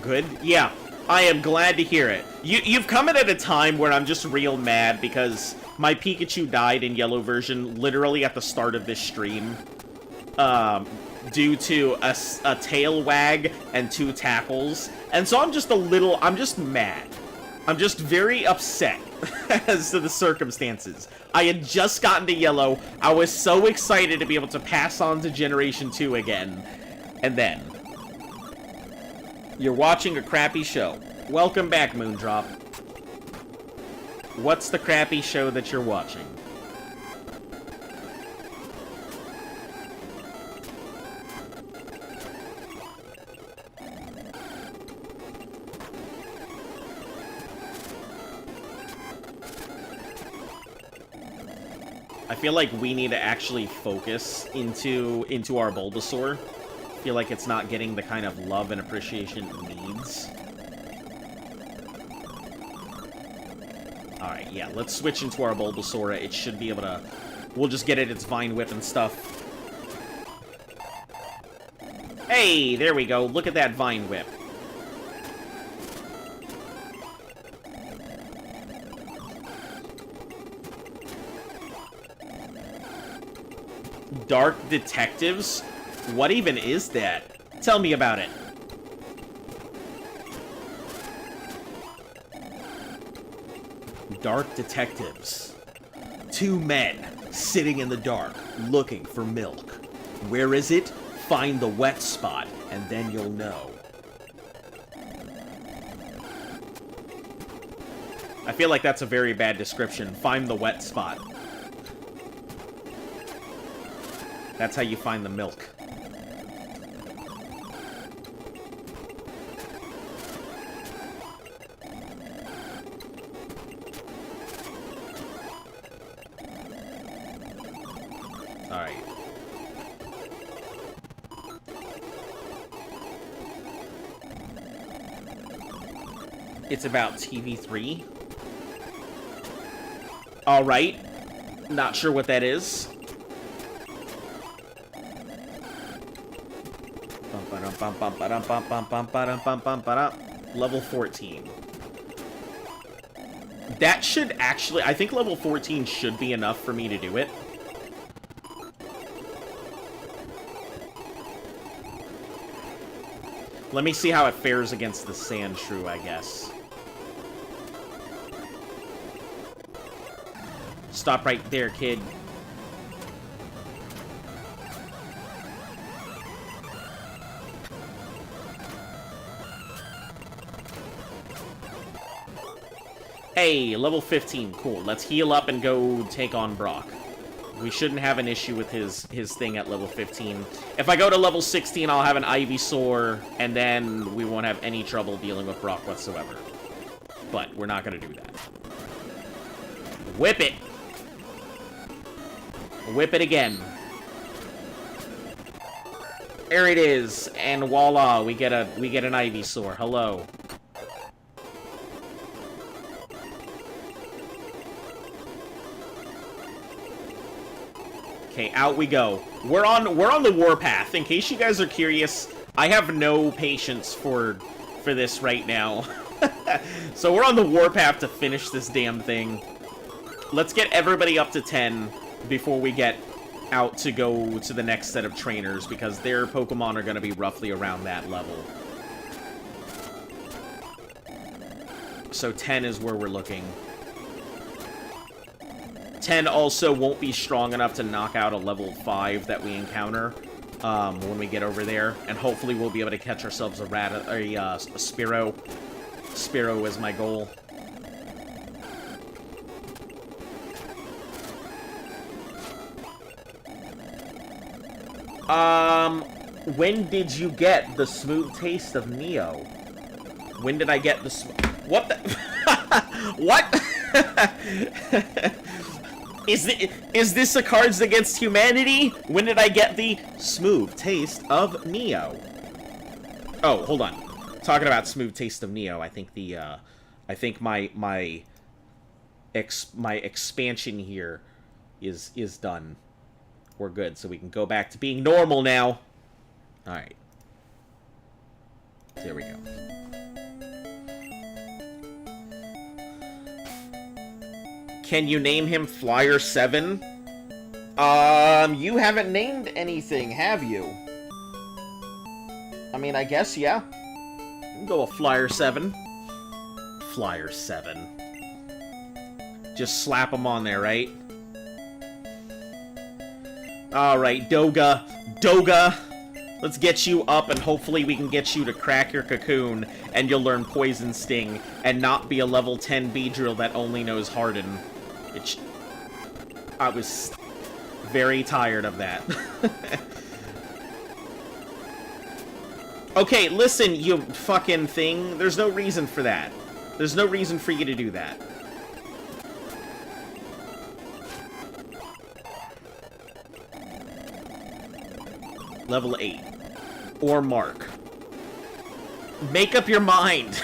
Good? Yeah, I am glad to hear it. You've come in at a time where I'm just real mad because my Pikachu died in yellow version literally at the start of this stream. Due to a tail wag and 2 tackles. And so I'm just mad. I'm just very upset as to the circumstances. I had just gotten to yellow. I was so excited to be able to pass on to Generation 2 again. And then you're watching a crappy show. Welcome back, Moondrop. What's the crappy show that you're watching? I feel like we need to actually focus into our Bulbasaur. I feel like it's not getting the kind of love and appreciation it needs. Alright, yeah, let's switch into our Bulbasaur. It should be able to... We'll just get it its Vine Whip and stuff. Hey, there we go. Look at that Vine Whip. Dark Detectives? What even is that? Tell me about it. Dark Detectives. 2 men sitting in the dark looking for milk. Where is it? Find the wet spot, and then you'll know. I feel like that's a very bad description. Find the wet spot. That's how you find the milk. Alright. It's about TV3. Alright. Not sure what that is. Level 14. That should actually... I think level 14 should be enough for me to do it. Let me see how it fares against the Sandshrew, I guess. Stop right there, kid. Hey, level 15, cool. Let's heal up and go take on Brock. We shouldn't have an issue with his thing at level 15. If I go to level 16, I'll have an Ivysaur, and then we won't have any trouble dealing with Brock whatsoever. But we're not going to do that. Whip it! Whip it again. There it is, and voila, we get an Ivysaur. Hello. Okay, out we go. We're on the warpath. In case you guys are curious, I have no patience for this right now. So we're on the warpath to finish this damn thing. Let's get everybody up to 10 before we get out to go to the next set of trainers, because their Pokemon are going to be roughly around that level. So 10 is where we're looking. 10 also won't be strong enough to knock out a level 5 that we encounter when we get over there. And hopefully we'll be able to catch ourselves a Spearow. Spearow is my goal. When did you get the smooth taste of Neo? When did I get the what the what? Is this a Cards Against Humanity? When did I get the smooth taste of Neo? Oh, hold on. Talking about smooth taste of Neo, I think my expansion here is done. We're good, so we can go back to being normal now. Alright. There we go. Can you name him Flyer 7? You haven't named anything, have you? I mean, I guess, yeah. You can go with Flyer 7. Flyer 7. Just slap him on there, right? Alright, Doga. Doga! Let's get you up, and hopefully we can get you to crack your cocoon, and you'll learn Poison Sting, and not be a level 10 Beedrill that only knows Harden. I was very tired of that. Okay, listen, you fucking thing. There's no reason for that. There's no reason for you to do that. Level 8. Or Mark. Make up your mind.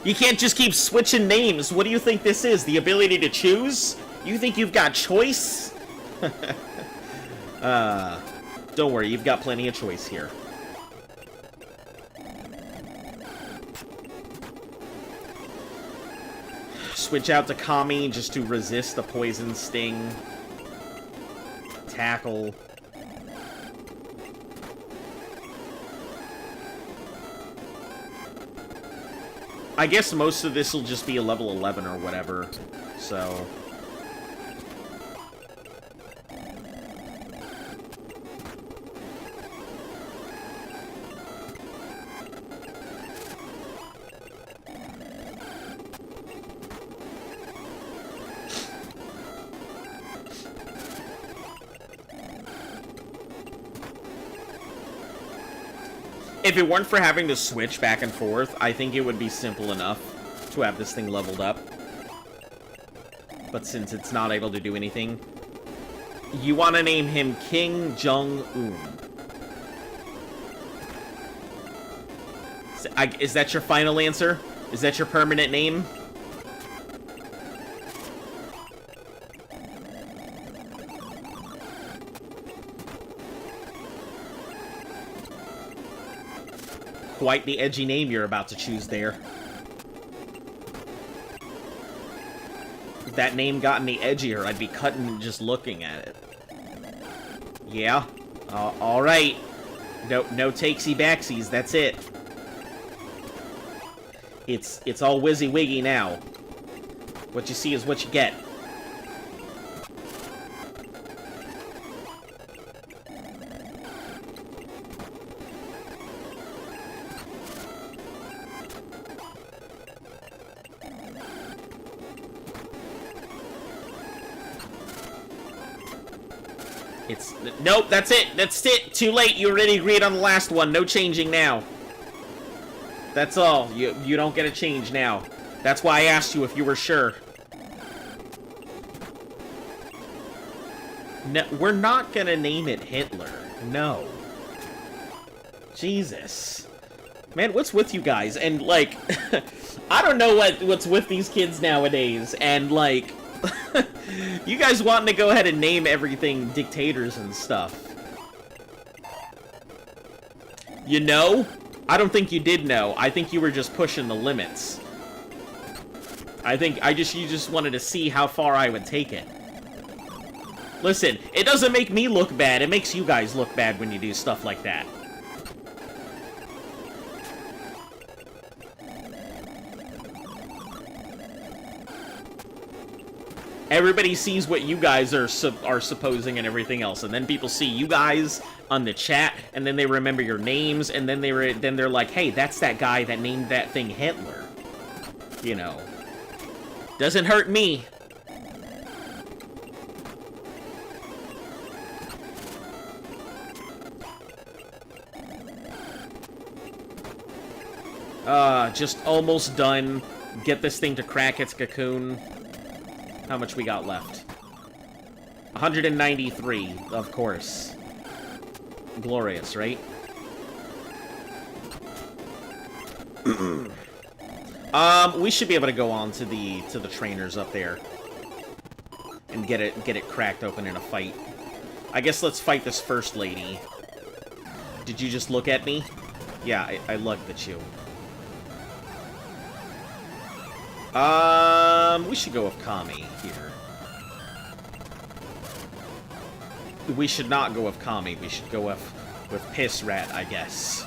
You can't just keep switching names. What do you think this is? The ability to choose? You think you've got choice? Don't worry, you've got plenty of choice here. Switch out to Kami just to resist the Poison Sting. Tackle. I guess most of this will just be a level 11 or whatever, so... If it weren't for having to switch back and forth, I think it would be simple enough to have this thing leveled up. But since it's not able to do anything, you want to name him King Jong-un. Is that your final answer? Is that your permanent name? Quite the edgy name you're about to choose there. If that name got any edgier, I'd be cutting just looking at it. Yeah? Alright. No takesy-backsies, that's it. It's all whizzy-wiggy now. What you see is what you get. Nope, that's it. That's it. Too late. You already agreed on the last one. No changing now. That's all. You don't get a change now. That's why I asked you if you were sure. No, we're not gonna name it Hitler. No. Jesus. Man, what's with you guys? And, like, I don't know what's with these kids nowadays. And, like... You guys wanting to go ahead and name everything dictators and stuff. You know? I don't think you did know. I think you were just pushing the limits. I think you just wanted to see how far I would take it. Listen, It doesn't make me look bad, it makes you guys look bad when you do stuff like that. Everybody sees what you guys are supposing and everything else, and then people see you guys on the chat, and then they remember your names, and then they're like, hey, that's that guy that named that thing Hitler. You know. Doesn't hurt me. Just almost done. Get this thing to crack its cocoon. How much we got left? 193, of course. Glorious, right? We should be able to go on to the trainers up there and get it cracked open in a fight. I guess let's fight this first lady. Did you just look at me? Yeah, I looked at you. We should go with Kami here. We should not go with Kami. We should go with Piss Rat, I guess.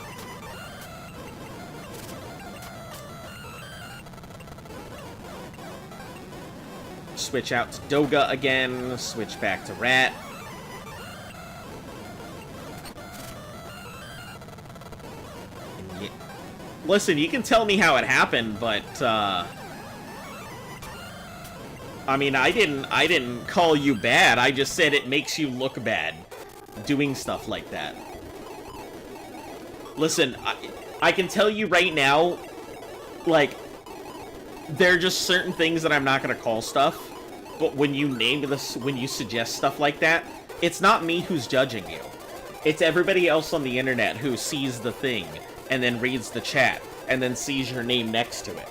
Switch out to Doga again. Switch back to Rat. Yeah. Listen, you can tell me how it happened, but I mean, I didn't call you bad. I just said it makes you look bad doing stuff like that. Listen, I can tell you right now, like, there are just certain things that I'm not gonna call stuff. But when you name this, when you suggest stuff like that, it's not me who's judging you. It's everybody else on the internet who sees the thing and then reads the chat and then sees your name next to it.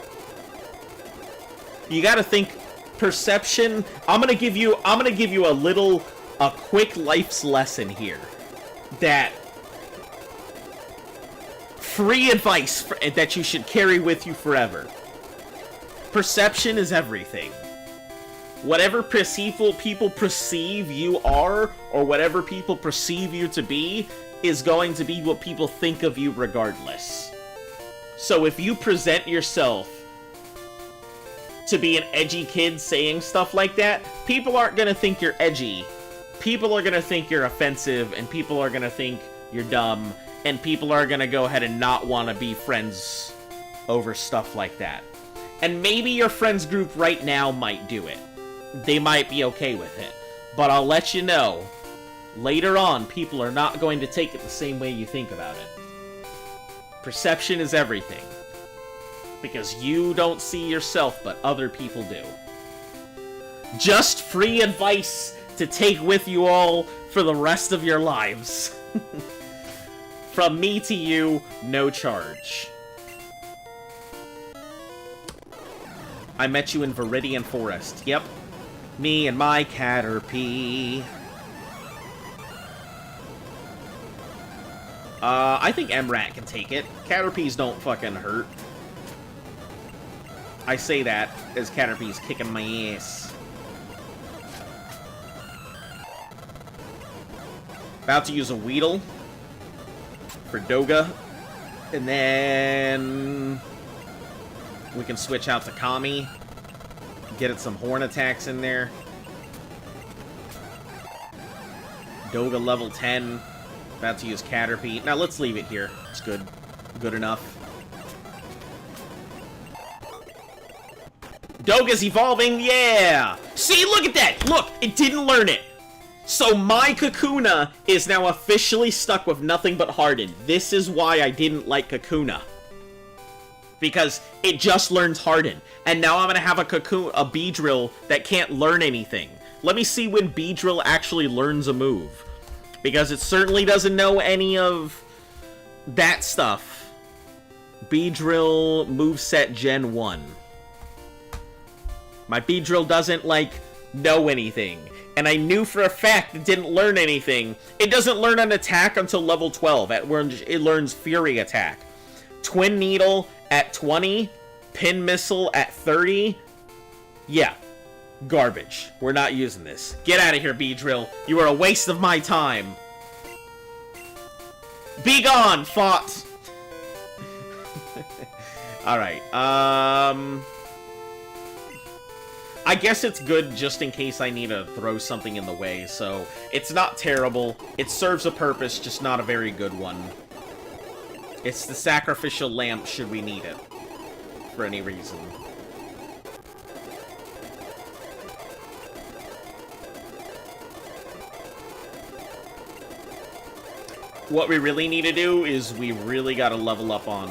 You gotta think perception. I'm gonna give you a quick life's lesson here. That free advice that you should carry with you forever. Perception is everything. Whatever people perceive you are, or whatever people perceive you to be, is going to be what people think of you regardless. So if you present yourself to be an edgy kid saying stuff like that, people aren't gonna think you're edgy. People are gonna think you're offensive, and people are gonna think you're dumb, and people are gonna go ahead and not want to be friends over stuff like that. And maybe your friends group right now might do it. They might be okay with it. But I'll let you know, later on, people are not going to take it the same way you think about it. Perception is everything. Because you don't see yourself, but other people do. Just free advice to take with you all for the rest of your lives. From me to you, no charge. I met you in Viridian Forest. Yep. Me and my Caterpie. I think M-Rat can take it. Caterpies don't fucking hurt. I say that as Caterpie's kicking my ass. About to use a Weedle for Doga. And then we can switch out to Kami. Get it some horn attacks in there. Doga level 10. About to use Caterpie. Now let's leave it here. It's good. Good enough. Doga's evolving, yeah! See, look at that! Look, it didn't learn it! So my Kakuna is now officially stuck with nothing but Harden. This is why I didn't like Kakuna. Because it just learns Harden. And now I'm gonna have a Beedrill that can't learn anything. Let me see when Beedrill actually learns a move. Because it certainly doesn't know any of that stuff. Beedrill moveset Gen 1. My Beedrill doesn't, like, know anything. And I knew for a fact it didn't learn anything. It doesn't learn an attack until level 12. It learns Fury Attack. Twin Needle at 20. Pin Missile at 30. Yeah. Garbage. We're not using this. Get out of here, Beedrill. You are a waste of my time. Be gone, fought. Alright, I guess it's good just in case I need to throw something in the way, so it's not terrible. It serves a purpose, just not a very good one. It's the sacrificial lamp should we need it, for any reason. What we really need to do is we really gotta level up on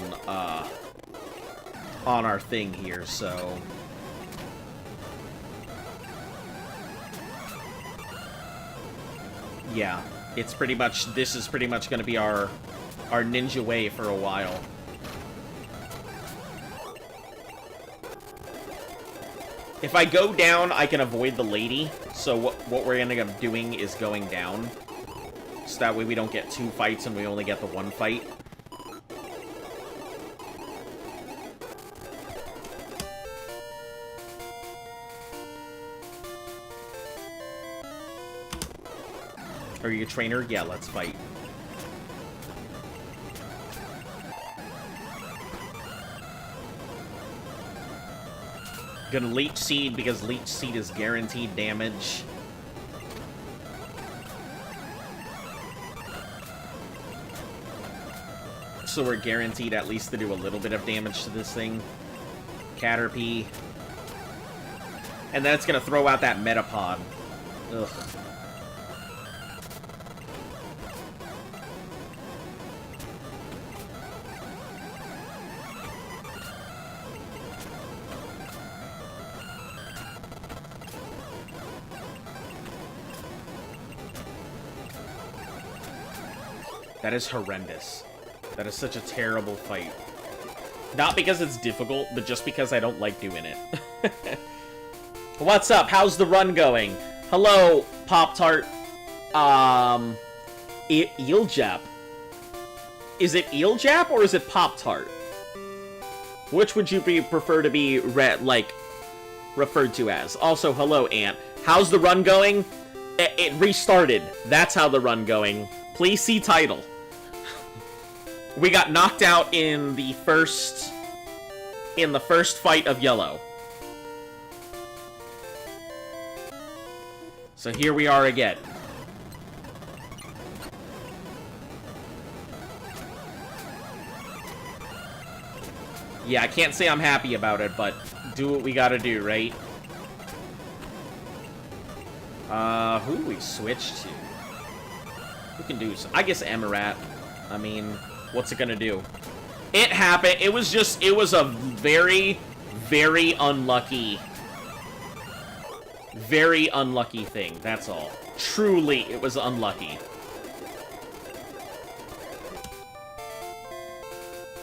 our thing here, so... Yeah, it's pretty much, this is pretty much gonna be our ninja way for a while. If I go down, I can avoid the lady, so what we're gonna end up doing is going down. So that way we don't get 2 fights and we only get the 1 fight. Are you a trainer? Yeah, let's fight. Gonna Leech Seed because Leech Seed is guaranteed damage. So we're guaranteed at least to do a little bit of damage to this thing. Caterpie. And then it's gonna throw out that Metapod. Ugh. That is horrendous. That is such a terrible fight. Not because it's difficult, but just because I don't like doing it. What's up? How's the run going? Hello, Pop-Tart. Eeljap. Is it Eeljap or is it Pop-Tart? Which would you prefer to be referred to as? Also, hello, Ant. How's the run going? It restarted. That's how the run going. Please see title. We got knocked out in the first fight of Yellow. So here we are again. Yeah, I can't say I'm happy about it, but do what we gotta do, right? Who do we switch to? Who can do so? I guess Amarat. I mean, what's it gonna do? It happened. It was a very, very unlucky thing. That's all. Truly, it was unlucky.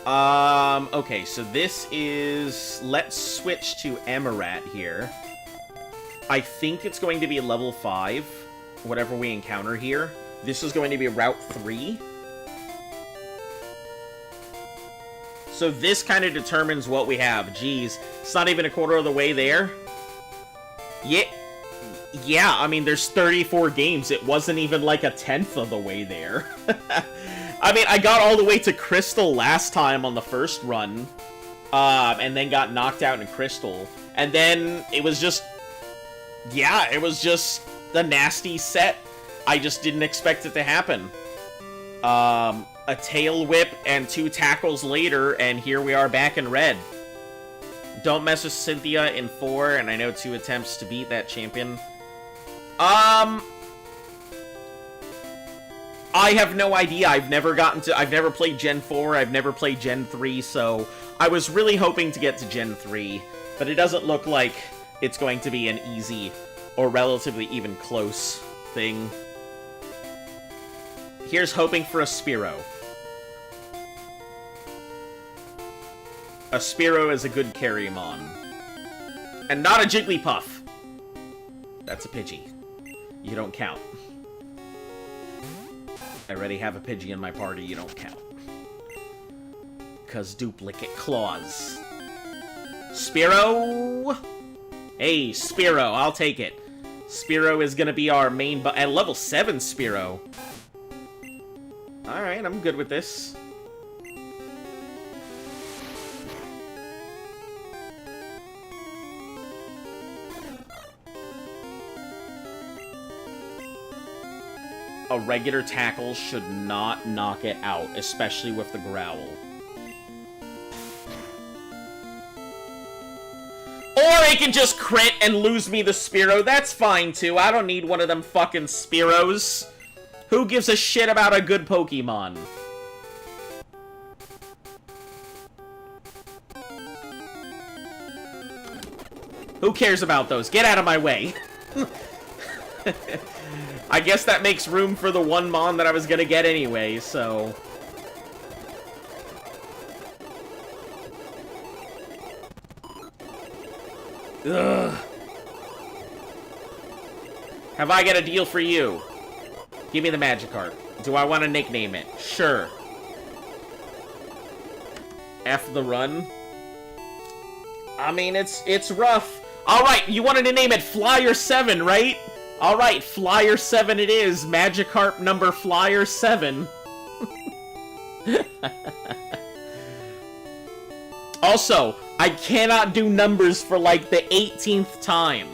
Okay, so this is... Let's switch to Amarat here. I think it's going to be level 5, whatever we encounter here. This is going to be Route 3. So this kind of determines what we have. Jeez, it's not even a quarter of the way there. Yeah, I mean, there's 34 games. It wasn't even like a 10th of the way there. I mean, I got all the way to Crystal last time on the first run, and then got knocked out in Crystal. And then it was just... Yeah, it was just the nasty set. I just didn't expect it to happen. A tail whip and 2 tackles later, and here we are back in red. Don't mess with Cynthia in 4, and I know 2 attempts to beat that champion. I have no idea. I've never played Gen 4, I've never played Gen 3, so I was really hoping to get to Gen 3, but it doesn't look like it's going to be an easy or relatively even close thing. Here's hoping for a Spearow. A Spearow is a good Carrymon. And not a Jigglypuff. That's a Pidgey. You don't count. I already have a Pidgey in my party, you don't count. 'Cause duplicate claws. Spearow! Hey, Spearow, I'll take it. Spearow is gonna be our main at level 7 Spearow. Alright, I'm good with this. A regular tackle should not knock it out, especially with the growl. Or it can just crit and lose me the Spearow. That's fine, too. I don't need one of them fucking Spearows. Who gives a shit about a good Pokemon? Who cares about those? Get out of my way. I guess that makes room for the one Mon that I was gonna get anyway, so... Ugh. Have I got a deal for you? Give me the Magikarp. Do I want to nickname it? Sure. F the run? I mean, it's rough. Alright, you wanted to name it Flyer 7, right? Alright, Flyer 7 it is. Magikarp number Flyer 7. Also, I cannot do numbers for like the 18th time.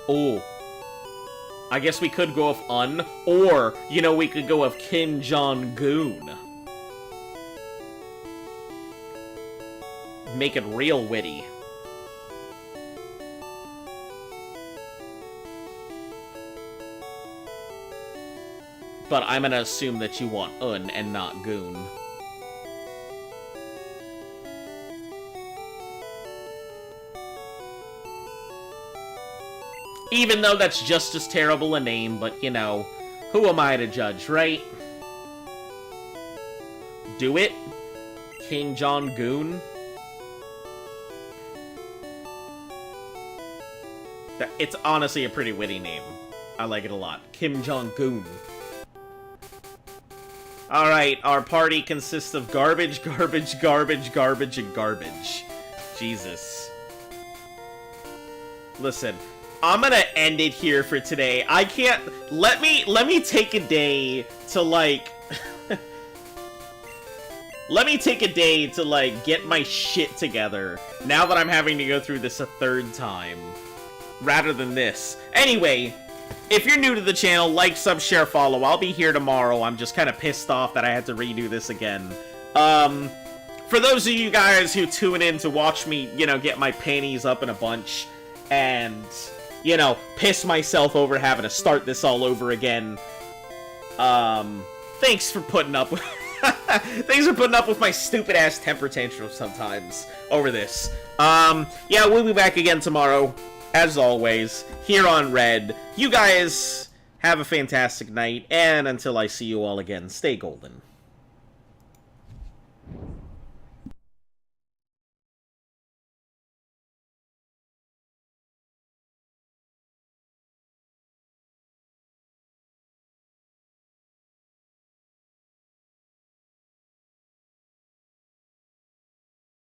Oh. I guess we could go with Un, or, you know, we could go with Kim Jong-goon. Make it real witty. But I'm gonna assume that you want Un and not Goon. Even though that's just as terrible a name, but, you know, who am I to judge, right? Do it? King Jong-goon? It's honestly a pretty witty name. I like it a lot. Kim Jong-goon. Alright, our party consists of garbage, garbage, garbage, garbage, and garbage. Jesus. Listen, I'm gonna end it here for today. I can't... Let me take a day to, like... Let me take a day to, like, get my shit together. Now that I'm having to go through this a third time. Rather than this. Anyway, if you're new to the channel, like, sub, share, follow. I'll be here tomorrow. I'm just kind of pissed off that I had to redo this again. For those of you guys who tune in to watch me, you know, get my panties up in a bunch and, you know, piss myself over having to start this all over again, thanks for putting up with... Thanks for putting up with my stupid-ass temper tantrum sometimes over this. Yeah, we'll be back again tomorrow. As always, here on Red. You guys have a fantastic night, and until I see you all again, stay golden.